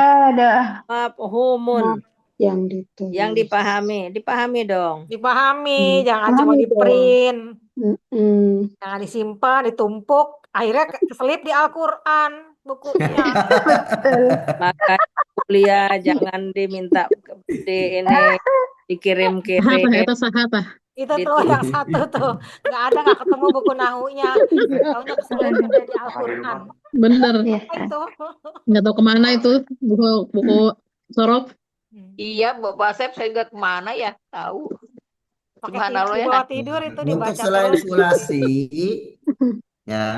Mafhumun. Yang ditulis. Yang dipahami. Dipahami dong. Dipahami, jangan Pahami cuma di dong. print. Mm-mm. Jangan disimpan, ditumpuk. Akhirnya keselip di Al-Quran bukunya. Betul. Maka kuliah jangan diminta di ini Sahapa dikirim-kirim, itu sahapa. Itu tuh yang satu tuh. Nggak ketemu buku nahunya. Taunya keselip udah di Al-Quran. Bener. Iya. Apa itu? Nggak tahu kemana itu buku sorop. Iya, Bapak Asep saya nggak kemana ya, tahu. Pakai Gimana lo di ya? bawah tidur itu Untuk dibaca selain terus. sulasi, ya,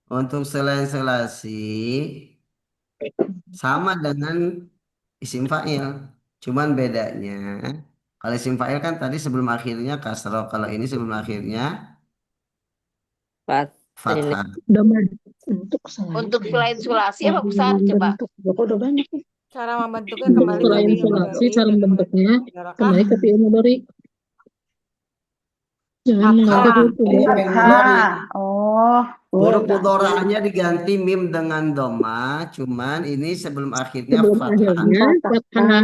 untuk selain sulasi sama dengan isim fa'il. Cuman bedanya, kalau isim fa'il kan tadi sebelum akhirnya kasroh, kalau ini sebelum akhirnya Fat ini fathah. Domain. Untuk selain Untuk selain sulasi apa Cara Ustaz? Coba. membentuk. Kok udah banyak nih. Cara membentuknya Untuk kembali ke selain fi'il sulasi, mudhari cara dengan membentuknya menggunakan kembali ke fi'il mudhari. Jangan menganggap fathah. itu ya. Fi'il mudhari. Oh, Huruf yang tadi. mudhora'nya diganti mim dengan doma, cuman ini sebelum akhirnya Sebelum fathah. akhirnya fathah.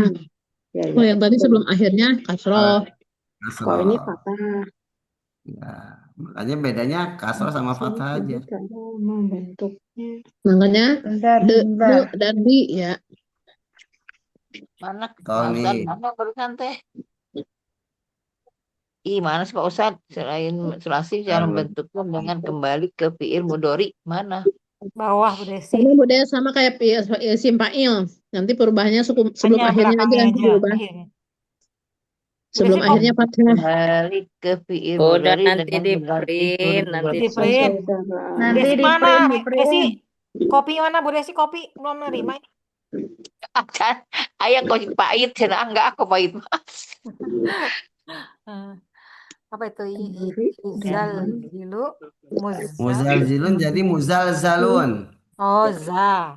Ya, Oh, ya, yang tadi betul. sebelum akhirnya kasroh. Kalau ini Kasroh. fathah. Ya, makanya bedanya kasroh sama fathah aja. Cara membentuknya. Makanya Bentar, de, bentar. dan di ya. Mana Kalau Pak Ustaz? nih, Mana barusan teh? Ih, mana sih Pak Ustaz? Selain sulasi cara membentuknya dengan kembali ke fiil mudhari. Mana? Bawah Bu Desi. Karena budaya sama kayak isim fa'il. Nanti perubahannya sebelum Hanya akhirnya aja belakangnya nanti aja. diubah. Akhirnya. Bu Sebelum Desi kok akhirnya fathah. Kembali ke fiil udah mudhari nanti dengan di mengganti print, huruf nanti di print. Nanti Desi di mana? print, di Desi print. kopi mana Bu Desi? Kopi belum menerima ini. akan ayah kau pahit cina enggak aku pahit. Hmm. Apa itu? Sendiri Izal dengan zilu muzal. muzalzilun jadi muzalzalun. Oh,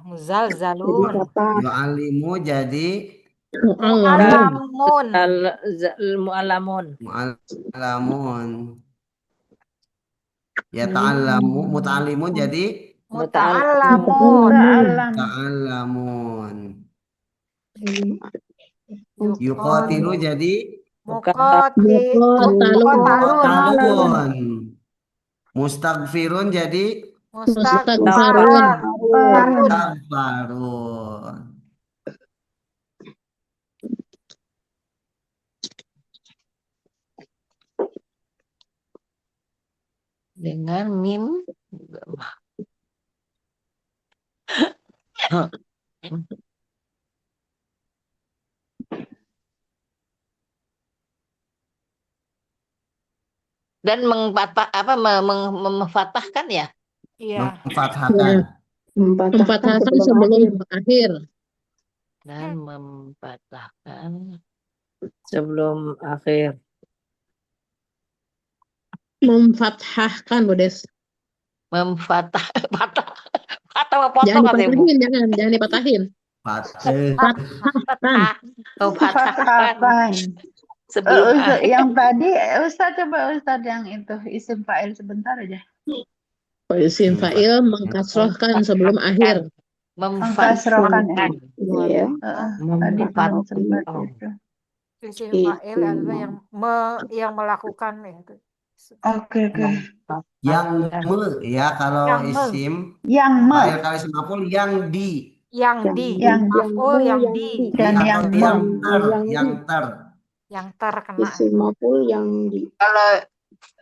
muzal jadi zalun. fathah. Yu'alimu jadi Mu'alamun. mu'alamun. mu'alamun. Ya ta'allamu, muta'allimun jadi Muta'allamun. Ta'alam. ta'allamun. Yukot. Yuqatilu jadi Muqatalun. qatalun. Mustaghfirun jadi Mustaghfarun. mustaghfarun. Dengan mim dan memfatahkan ya. Iya. Memfathahkan. Memfathahkan sebelum akhir. Dan memfatahkan sebelum akhir. Memfathahkan, Bodes. Memfatah patah patah apa potong Jangan atau ibu? dipatahin, jangan dipatahin. Fathahkan. Patahkan sebelum akhir. Yang tadi Ustadz coba Ustadz yang itu isim fa'il sebentar aja. Isim fa'il mengkasrohkan sebelum akhir. Mengkasrohkan ya. Iya. Tadi belum sempat itu. Isim fa'il adalah yang melakukan itu. Oke. Yang ya kalau Yang isim Yang fa'il kalau isim maf'ul yang di yang di maf'ul yang di dan atau yang yang ter yang terkena. Isim maf'ul yang di.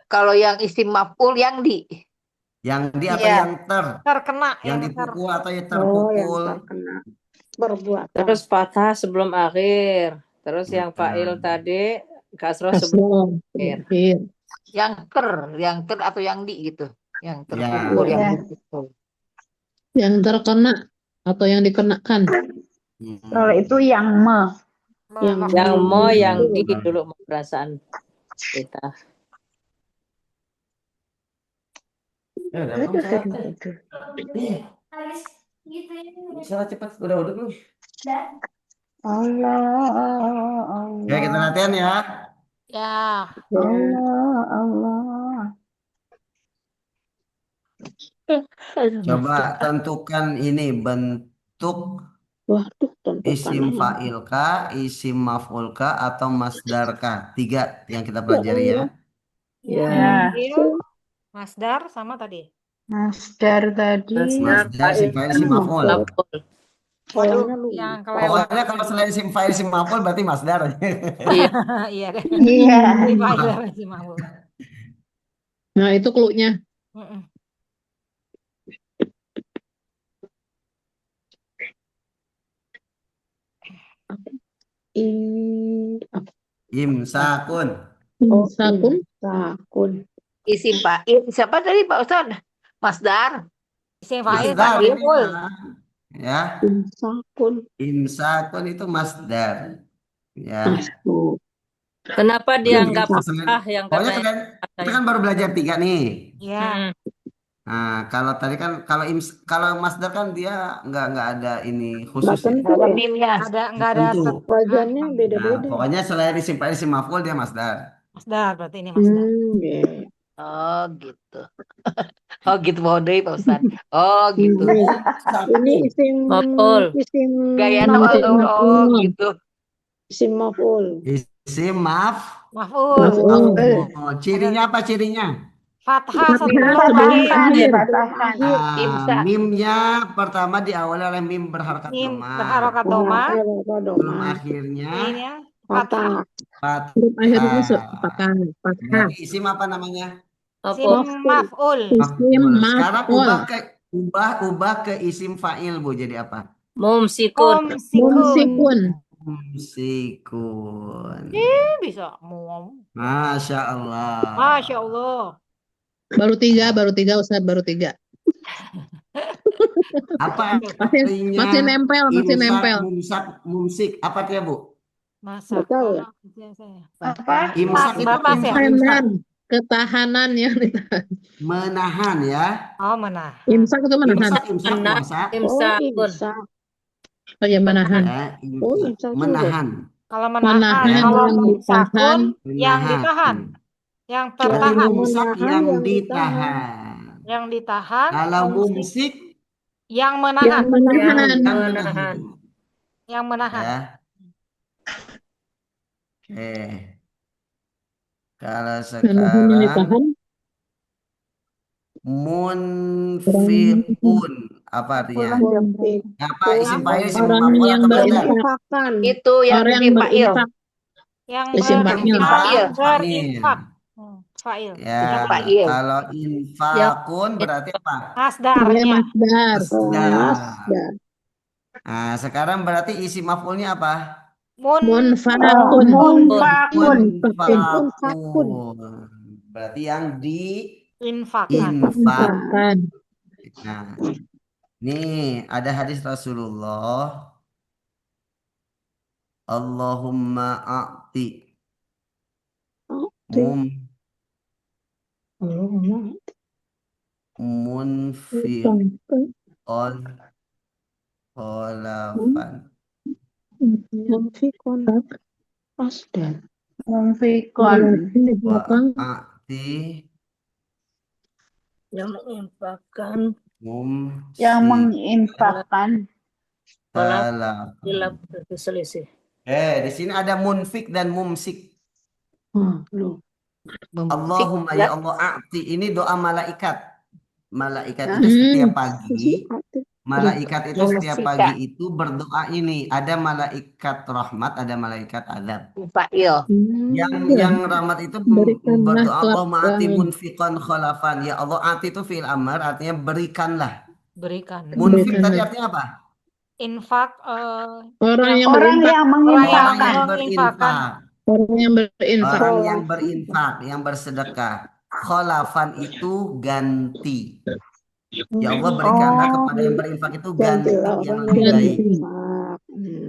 Kalau yang isim maf'ul yang di atau Iya. yang Terkena yang yang dipukul atau yang Oh, yang terpukul. terkena perbuatan. Terus fathah sebelum akhir. Terus yang fa'il tadi kasroh sebelum Kasroh. akhir. yang ter atau yang di gitu. Yang terpukul Ya. yang dipukul. Yang terkena atau yang dikenakan. Kalau itu yang Yang mau yang di dulu mau perasaan kita. Salah cepat udah belum? Allah. Ya kita latihan ya. Ya. Allah. Coba tentukan ini bentuk Waduh, tentukan isim aja. fa'il kah, isim maf'ul kah, atau masdar kah? 3 yang kita pelajari ya. Yang Ya. fa'il, masdar sama tadi. Masdar tadi. Masdar, Masdar, isim fa'il, isim maf'ul. maf'ul. Waduh, Polanya lupa. yang kelewat. Pokoknya kalau selain isim fa'il, isim maf'ul berarti masdar. Iya. Iya deh. Iya. Si fa'il sama si maf'ul. Nah, itu clue-nya. Mm-mm. Apa? Imsakun. Oh, Sakun. imsakun. Isim fa'il. Siapa tadi Pak Ustadz? Masdar. Isim fa'il Masdar tadi. ini mah. Ya, Imsakun. imsakun itu masdar. Ya. Masuk. Kenapa Berarti dianggap kan selain- ah yang pokoknya katanya kalian, kita saya? kan baru belajar 3 nih. Ya. Nah, kalau tadi kan kalau masdar kan dia nggak ada ini khusus ya. Tentu Ada ya. mimnya. Nggak ada Tentu. Wajannya Nah, beda-beda. pokoknya selain isim fa'il, isim maf'ul dia masdar. Masdar berarti ini masdar. Iya. Oh gitu. Oh gitu mau deh Pak Ustadz. Oh gitu. Ini isim Maf'ul. isim Gaya maf'ul. oh gitu. Isim maf'ul. Isim Maf'ul. maf'ul. Cirinya apa cirinya? Fathah sebelum Dipatahkan, akhir. dipatahkan. Imsa. Mimnya pertama diawali oleh mim berharakat Mim doma. berharokat doma. Belum akhirnya Ini fathah. Patah. Huruf akhirnya fathah. fathah. Fathah. Berarti isim apa namanya? Isim Maf'ul. maf'ul. Isim Maf'ul. Sekarang maf'ul. ubah ke isim fa'il, Bu. Jadi apa? Mumsikun. Mumsikun. Mumsikun. Bisa mau. Masya Allah. Masya Allah. Baru tiga Ustadz, baru 3. Apa artinya Masih nempel, masih imsak, nempel. mumsik? Apa artinya, Bu? Masak. Tahu ya? Apa? Imsak itu Batas ya? Ketahanan. Ketahanan yang ditahan. menahan ya. Oh, mana? Imsak itu menahan. Imsak Menahan. puasa. Oh, Imsakun. imsak. Oh ya, menahan. Ya, Oh, imsak. imsak juga. Menahan. Kalau Menahan menahan, kalau yang mumsakun ditahan. yang ditahan, yang tertahan, Mumsak Menahan yang yang ditahan. yang ditahan, Kalau mumsik mumsik yang Yang menahan, menahan. yang Menahan. menahan. yang menahan. Ya. Oke. Kalau Menahan yang sekarang ditahan. munfikun apa artinya? Munfik. Apa isim fa'il, isim Orang maf'ul yang atau masdar? berinfak. Menginfakkan. Itu yang Orang yang isim fa'il. berinfak. Yang Isim fa'il. Fa'il. berinfak. Fa'il. Ya, Yang fa'il. kalau infakun berarti apa? Dia masdarnya. masdar. Masdar. Nah, sekarang berarti isim maf'ulnya apa? Munfakun. Munfakun. Munfakun. Berarti yang Infakkan. diinfak. Infakkan. Nah, nih ada hadis Rasulullah. Allahumma a'ti munfiqan kholafan. Munfikun. Masdar. Munfikun. Wa'ati Yang menginfakkan. Yang mumsik menginfakkan. kholafan. Hilaf berselisih. Di sini ada munfik dan mumsik. Loh. Allahumma ya Allah a'ti. Ini doa malaikat. Malaikat itu setiap pagi. Malaikat itu setiap pagi itu berdoa ini. Ada malaikat rahmat, ada malaikat azab. Fa'il. Yang rahmat itu Berikanlah berdoa Allahumma a'ti kelapangan. munfiqan kholafan. Ya Allah a'ti itu fi'il amr artinya berikanlah. Berikan. Munfiq tadi Berikanlah. artinya apa? Infak. Orang yang Orang berinfak. yang Orang menginfakkan. yang menginfakkan. berinfak. Orang yang berinfak. Orang yang berinfak, yang bersedekah. Kholafan itu ganti. Ya Allah berikanlah kepada yang berinfak itu ganti Gantilah yang orang lebih yang baik. berinfak.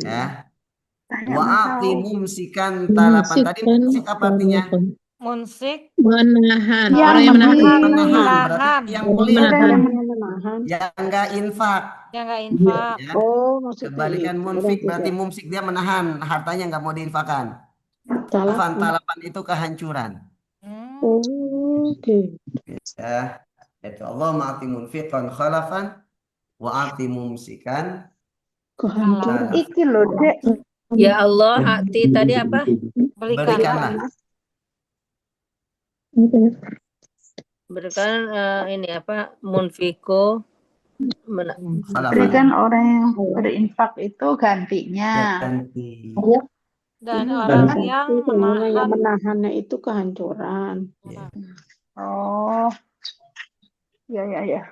Ya. Tanya Wa'ati tahu. mumsikan talapan. Tadi mumsik apa artinya? Munsik. Menahan. Yang Orang yang menahan. Menahan. Berarti Menahan. yang Orang pelit. menahan. Menahan. Yang enggak infak. Yang nggak infak. Ya. Oh, maksudnya Kebalikan itu. munfik Udah berarti tidak. mumsik dia menahan. Hartanya nggak mau diinfakkan. Salah. Talapan itu kehancuran. Oke. Ya. Itu Allah ma'ati munfiqan khalafan wa'ati mumsikan Kehancuran. Iki loh, Dek. Ya Allah, hati tadi apa? Berikanlah. berikanlah. Berikan ini apa? Munfiko Berikan Khalafa. orang yang berinfak itu gantinya. Ganti. Dan Ini orang ganti yang semuanya yang menahan. menahannya itu kehancuran. Ya. Oh, ya.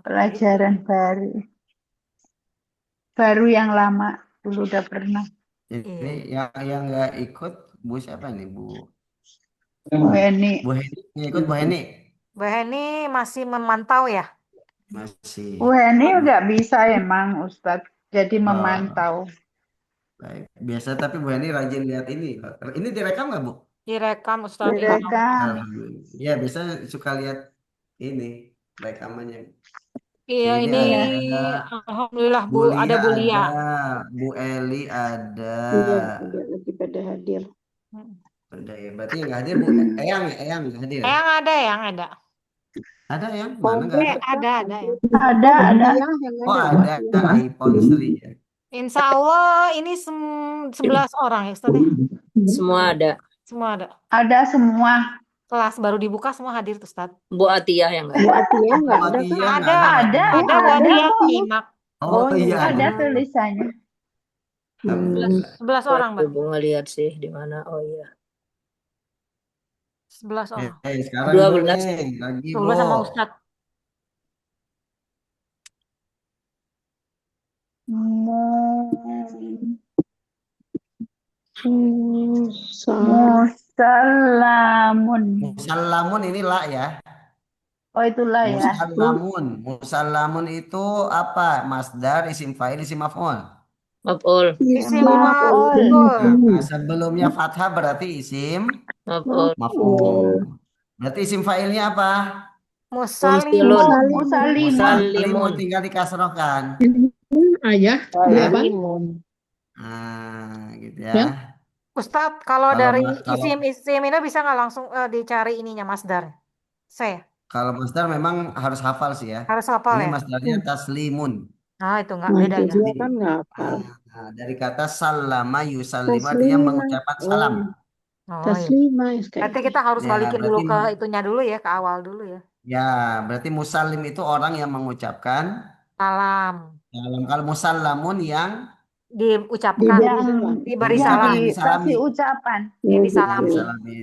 Pelajaran baru. Baru yang lama. Dulu udah pernah. Ini yang nggak ikut Bu siapa nih Bu? Bu Heni. Bu Heni nggak ikut Bu Heni Mbak Heni masih memantau ya? masih. Bu Heni nggak bisa emang Ustadz. Jadi memantau. Baik. Biasa tapi Bu Heni rajin lihat ini. Ini direkam nggak Bu? Direkam Ustadz. Direkam. Alhamdulillah. Ya biasa suka lihat ini rekamannya. Iya, Ini ini ada alhamdulillah Bu Bu, ada Lia Bu Lia. ada, Bu Eli ada. Iya, ada lagi pada hadir. Udah ya, berarti yang nggak hadir Bu Eyang ya, Eyang nggak hadir. Yang ada, yang ada. Ada yang mana nggak ada? Ada ya. Ada. Iya, yang Oh ada. ada iPhone Sri ya. Insya Allah ini 11 orang ya Ustadz ya? semua ada. Semua ada. Ada semua. Kelas baru dibuka semua hadir tuh Ustadz. Bu Atiyah yang nggak Bu ada. Atia nggak Bu ada Atia kan? nggak Ada. Ada Bu Ada Atia kok. nyimak. Oh iya Ada tulisannya. Alhamdulillah. 11 orang, Mbak. Bu ngelihat sih di mana. Oh iya. 11 orang. Sekarang 12. Bu nih, lagi 12 sama Bu. Ustadz. Musallamun. Musallamun ini la ya. Oh itulah ya. Musallamun itu apa? Masdar, isim fa'il, isim maf'ul. Maf'ul. Isim Maf'ul. maf'ul. Nah, sebelumnya fathah berarti isim Maf'ul. maf'ul. Berarti isim fa'ilnya apa? Munsilun. Musalimun. Musalimun tinggal dikasrohkan. Ayah, apa? Nah, gitu ya. Ya. Ustadz, kalau Kalau dari kalau isim ini bisa nggak langsung dicari ininya masdar? Saya kalau masdar memang harus hafal sih ya. harus hafal Ini ya. masdarnya taslimun. Nah itu nggak Nah, beda itu ya. dia kan nggak hafal. Nah, dari kata salama yusallimu artinya Taslima. mengucapkan salam. Oh, iya. Taslima. Berarti kita harus Ya, balikin dulu berarti ke itunya dulu ya, ke awal dulu ya. ya, berarti musallim itu orang yang mengucapkan Salam. salam. Kalau musallamun yang Diucapkan, diberi Yang salam, dikasih ucapan. yang yang disalami. disalami.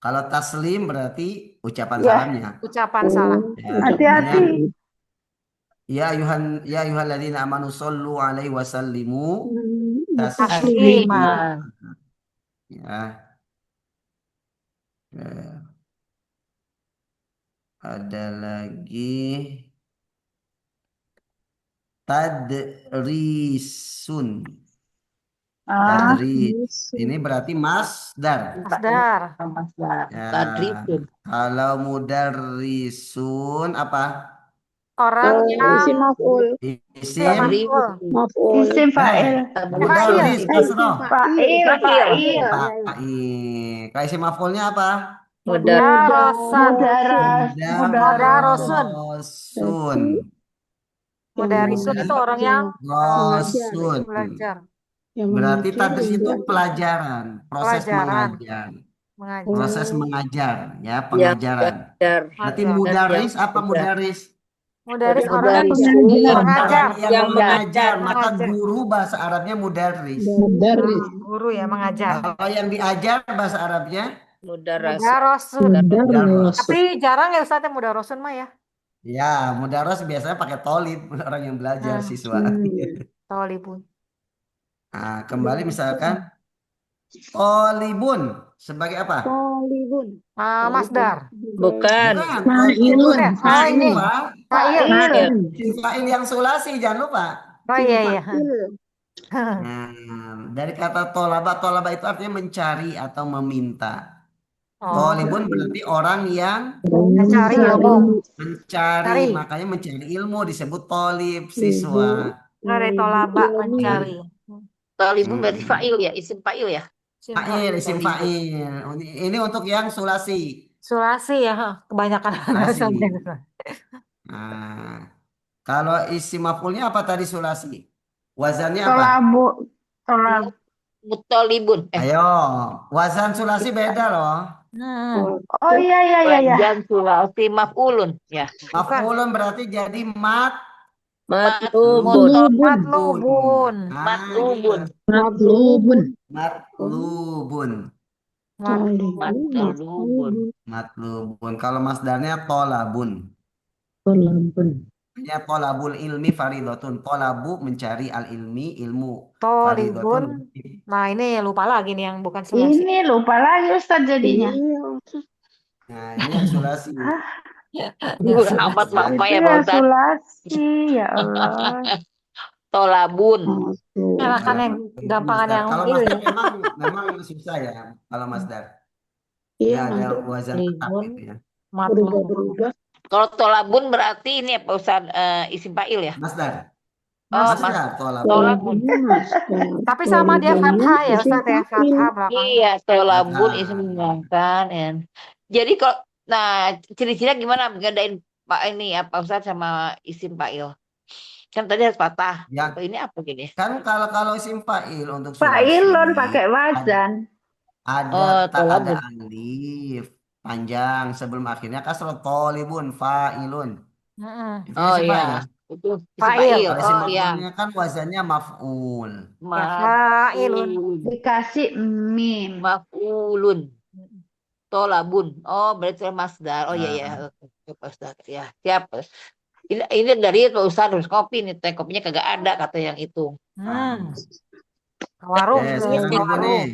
Kalau taslim berarti ucapan Ya. salamnya. Ucapan salam. Ya, Hati-hati. Ya ayyuhalladzina amanu shollu alaihi wasallimu Taslima. Ya. Ada lagi tadrisun. Tadris. Ini berarti masdar. Masdar. Ya. Tadribun. Kalau mudarrisun apa? Orang yang Isim maf'ul. Isim Maf'ul. Isim fa'il. mudarris kasroh. Fa'il. Fa'il. Kalau isim maf'ulnya apa? Mudarosan. Mudarosun. Mudarisun itu orang yang Rosun. belajar. Berarti tadris itu pelajaran, proses Pelajaran. mengajar. Proses mengajar, ya, pengajaran. Berarti mudaris apa mudaris? Mudaris orang yang mengajar. Yang mengajar, maka guru bahasa Arabnya mudaris. Guru ya mengajar. Kalau yang diajar bahasa Arabnya Mudarosun. Tapi jarang ya Ustaz yang mudarosun mah ya. Ya, mudaros biasanya pakai tolib, orang yang belajar, siswa. Tolibun. Nah, kembali misalkan tolibun sebagai apa? Tolibun. Masdar. Bukan. Tolibun. Fa'il. Fa'il yang sulasi, jangan lupa. Oh iya. Nah, dari kata tolaba itu artinya mencari atau meminta. Tolibun berarti orang yang mencari ilmu. Makanya mencari ilmu disebut tolib, siswa. Dari tolaba mencari. Tolibun berarti fa'il ya, isim fa'il ya. Isim fa'il. Ini untuk yang sulasi. Sulasi ya, kebanyakan. Nah, kalau isim maf'ulnya apa tadi sulasi? Wazannya apa? Mutolibun. Ayo, wazan sulasi beda loh. Hmm, Oh iya iya iya iya. Wajan sulasi maf'ulun. Ya. bukan. Maf'ulun berarti jadi Matlubun. Matlubun. Nah, Matlubun. gitu. Matlubun. Matlubun. Matlubun. Matlubun. Kalau masdarnya tolabun. Tolabun. Hanya tolabul ilmi faridotun. Tolabu mencari al ilmi ilmu. Faridotun. Tolibun. Nah, ini lupa lagi nih yang bukan sulasi. Ini lupa lagi Ustadz jadinya. Nah, ini yang sulasi. Amat Ya. bapak Itu ya ya Pak Ustadz. sulasi, ya Allah. Tolabun. Nah, kan yang gampangan Masdar. yang Kalau ini. masdar memang susah ya. Kalau masdar. Iya, Ya ada masdar. wazan tetap Libun. gitu ya. Matlubun. Berubah-berubah. Kalau tolabun berarti ini apa Ustadz isim fa'il ya? Masdar. Oh, Masdar tolabun. tolabun. Tapi sama dia fathah ya Ustaz ya, fathah belakangnya. Iya, tolabun Fathah. isim menggunakan ya. Jadi kalau ciri-cirinya gimana ngedain Pak ini apa Ustadz sama isim fa'il? Kan tadi harus patah. Ya. Ini apa gini? Kan kalau isim fa'il untuk Fa'ilun sulasi pakai wazan. ada tolabun. alif panjang sebelum akhirnya kasroh tolibun fa'ilun. Heeh. Itu Oh isim fa'il. iya, itu isim Fa'il. fa'il. Kalau isim Oh iya. maf'ulnya kan wazannya maf'ul. Ya, fa'ilun. Dikasih mim. Maf'ulun. Tolabun. Oh, berarti masdar. Oh iya ya. Nah. Oke, Pak Ustadz. Ya, siap. Ini dari Pak Ustadz harus kopi nih. Teh kopinya kagak ada kata yang itu. Ke warung Oke, tuh, sekarang ke ini warung.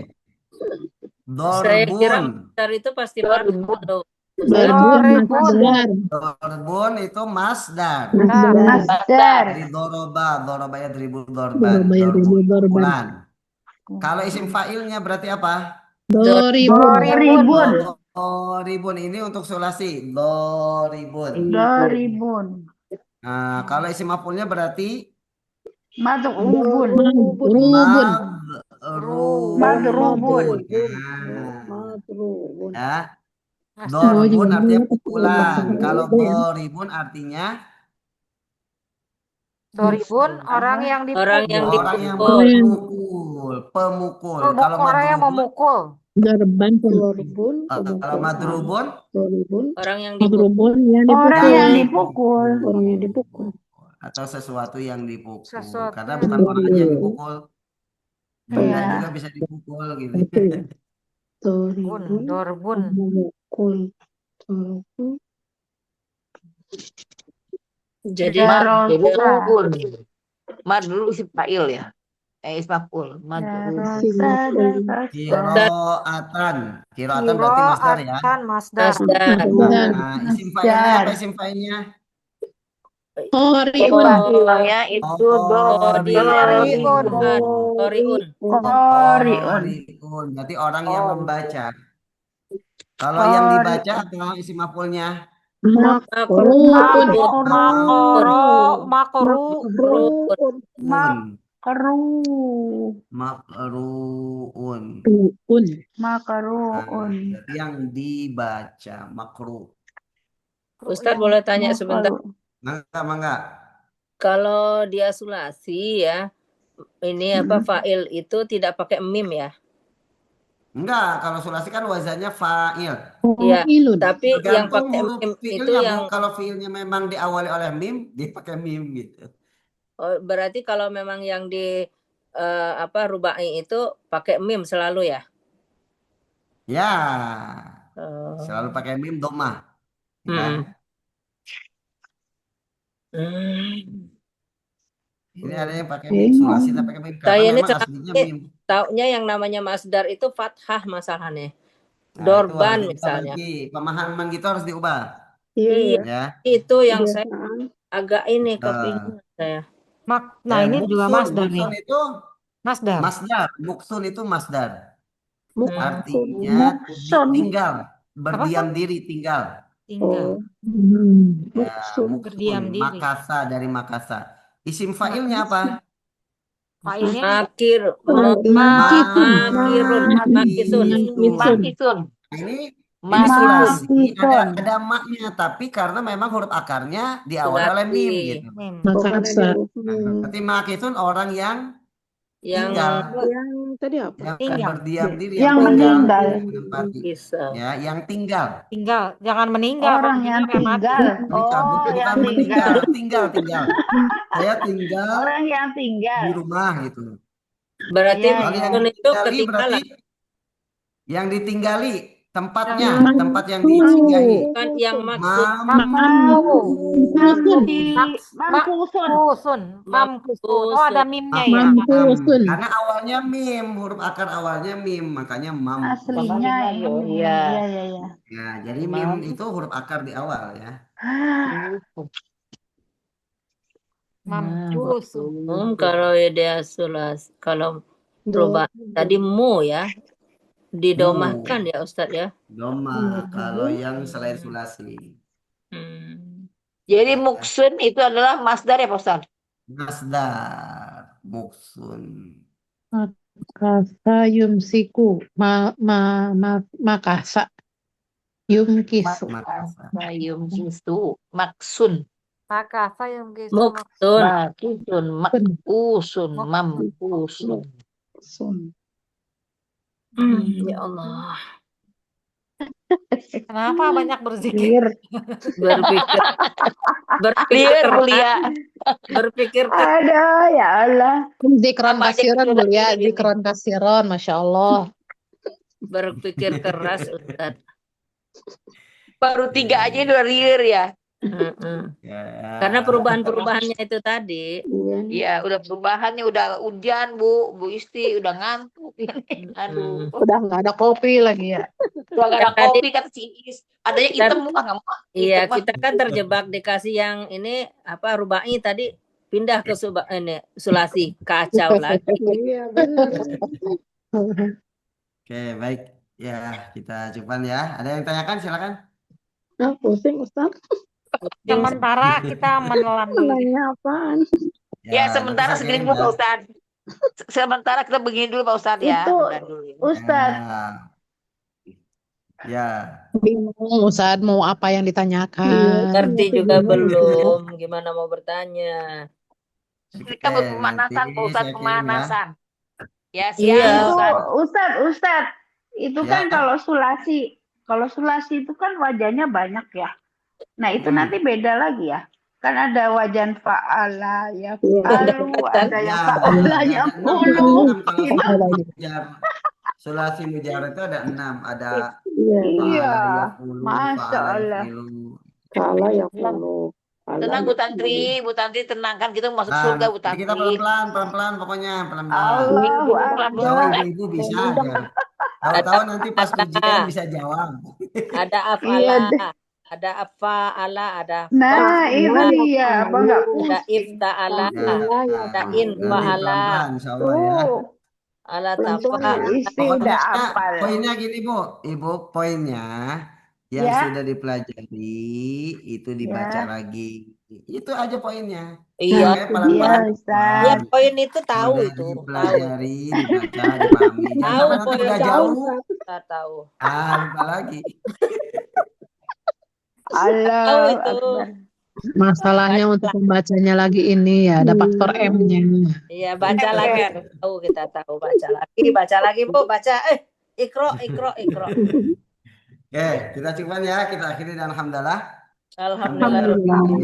Saya kira Dorbun. masdar itu pasti fathah tuh. Doribun. Masdar. Dorbun itu masdar. Masdar. Dari doroba ya dribul dorban. Doroba ya dribul dorban. Pukulan. Kalau isim fa'ilnya berarti apa? Doribun. Doribun. Doribun ini untuk sulasi. Doribun. Doribun. Nah, kalau isim maf'ulnya berarti Madrubun. Rubun. Madrubun. Ya. Oh, Dorbun juga artinya bener. pukulan. Kalau Ya. doribun artinya Doribun orang yang Orang yang dipukul. orang yang dipukul. memukul, pemukul. Kalau Orang yang madrubun, memukul. Dorban. kalau madrubun, Orang yang dipukul. Madrubun yang Orang dipukul. yang dipukul. Orang yang dipukul. atau sesuatu yang dipukul. Sesuatu Karena yang bukan orang aja yang dipukul, benda Iya. juga bisa dipukul gitu. Bun, dorbun. Jadi Madrubun. Madrubun isim fa'il ya. Isim maf'ul. Madrubun. Kiroatan. Kiroatan berarti masdar ya. Kiroatan masdar. masdar. Nah, isim fa'ilnya apa isim fa'ilnya? Qori'un. Fa'ilnya itu Qori'un. Qori'un. Qori'un. Berarti orang yang membaca. Kalau yang dibaca apa isim maf'ulnya? Makru'un. Makru'un. Makru'un. Makru'un. Berarti yang dibaca makru. Ustadz boleh tanya sebentar. Mangga. Kalau dia sulasi ya, ini apa fa'il itu tidak pakai mim ya? Enggak, kalau sulasi kan wazannya fa'il. Iya, tapi yang Tergantung pakai huruf mim itu fiilnya, yang Bu. Kalau fiilnya memang diawali oleh mim, dia pakai mim gitu. berarti kalau memang yang di rubai itu pakai mim selalu ya? Ya, selalu pakai mim domah. Ya. Ini ada yang pakai mim sulasi tapi pakai mim Saya karena ini memang aslinya mim. Taunya yang namanya masdar itu fathah masalahnya. Nah, Dorban itu harus misalnya. pemahaman gitu harus diubah. Iya. Ya. Itu yang saya agak ini kebingungan saya. Nah, ini juga masdar nih. Muksun itu Masdar. Muksun itu masdar. Muksun. Artinya tinggal, berdiam diri tinggal. Tinggal. Ya, muksun, Berdiam diri. makasa dari makasa. Isim fa'ilnya apa? Fa'ilnya Makisun. Ini sulasi ada maknya, tapi karena memang huruf akarnya diawali oleh mim gitu. Makasa. Berarti makisun orang yang Yang tinggal. Yang tadi apa? Yang Tinggal. berdiam diri, Yang tinggal, meninggal. tidak menempati. kisah. Ya, yang tinggal. Tinggal, jangan meninggal. Kalau Orang yang meninggal kayak mati. tinggal. Meninggal, Oh, bukan yang meninggal, tinggal. tinggal. Saya tinggal Orang yang di tinggal. rumah gitu. Berarti Iya, Kalau iya. yang maksud itu ditinggali ketinggalan, berarti yang ditinggali tempatnya, Yang tempat yang disinggahi. bukan yang maksud mampu. Mampusun. Mampusun. Mampusun. Oh, ada mimnya ya. Mampusun. Karena awalnya mim, huruf akar awalnya mim, makanya mam. Aslinya ini. Iya. Iya, iya, iya. Ya, jadi mim itu huruf akar di awal ya. Mampusun. kalau dia sulas, kalau perubahan tadi mu ya, didomahkan ya Ustadz ya. Doma, kalau yang selain sulasi. Jadi muksun itu adalah masdar ya Pak Ustaz? Masdar, muksun. Makasa yumsiku. Makasa. Yumkisu. Mayum sisu maksun. Maka saya mungkin Muksun. Makusun, makusun, mampusun. Ya Allah. Kenapa banyak berzikir? Berpikir Clear keras. kuliah. Berpikir keras. Ada, ya Allah. Zikron kasiron mulia, zikron kasiron, Masya Allah. Berpikir keras Ustadz. Baru 3 aja udah liar ya. Ya. Karena perubahan-perubahannya itu tadi. Iya, udah perubahannya, udah hujan Bu Isti, udah ngantuk. Aduh. Udah nggak ada kopi lagi ya. Udah gak ada kopi kata si Is. Adanya hitam Bu, nggak mau. Iya, Hitam, kita kan terjebak dikasih yang ini apa rubai tadi pindah ke sulasi, kacau lagi. Iya, benar. Oke, baik. Ya, kita coba ya. Ada yang tanyakan, silakan. Ah, pusing Ustaz. Sementara kita menelan dulu. Nanya apaan? Ya, sementara nanti saya segini kirim dulu ya. Pak Ustadz. Sementara kita begini dulu Pak Ustadz ya. Itu, Udah dulu ya. Ustaz, Ya. Bingung Ustaz mau apa yang ditanyakan. Ngerti juga belum gimana mau bertanya. Kita buat pemanasan nanti Pak Ustadz, saya kirim ya. pemanasan. Ya, siap Iya. Ustadz. Ustaz, itu Ya. kan kalau sulasi itu kan wajahnya banyak ya. Nah, itu nanti beda lagi ya. Kan ada wajan fa'ala, ya fa'alu, ada yang fa'ala, ya fulu. Sulasi mujarad itu ada 6. Ada Iya, fa'ala yafulu, Masya fa'ala Allah. yafilu. Salah ya kalau. Tenang Bu Tantri, Bu Tantri tenang, kan kita masuk surga Bu Jadi kita Tantri. pelan-pelan pokoknya, pelan-pelan. Allahu Jauh Akbar. ibu bisa aja. Tahu-tahu nanti pas ujian bisa jawab. Ada Iya afala, deh. ada afa'ala, ada Nah, itu fa'ala, dia. Apa enggak ada ifta'ala, Ya, ada nanti infa'ala, pelan-pelan insya Allah ya. ala Untung tafa. Isti Pokoknya udah hafal. poinnya gini Bu, Ibu, poinnya yang Ya. sudah dipelajari itu dibaca Ya. lagi. Itu aja poinnya. Iya, Oke, pelan-pelan. Iya, Ustaz. ya poin itu tahu Udah itu, tahu. dipelajari, dibaca, dipahami. Jangan Tahu sampai nanti poin udah tahu. jauh, Kita tahu. lupa lagi. Allahu itu. Akbar. Masalahnya untuk membacanya lagi ini ya ada faktor M-nya. Iya, baca lagi. Tahu, kita tahu, baca lagi Bu, baca. Ikro. Oke, kita cukupan ya, kita akhiri dan alhamdulillah. Alhamdulillah.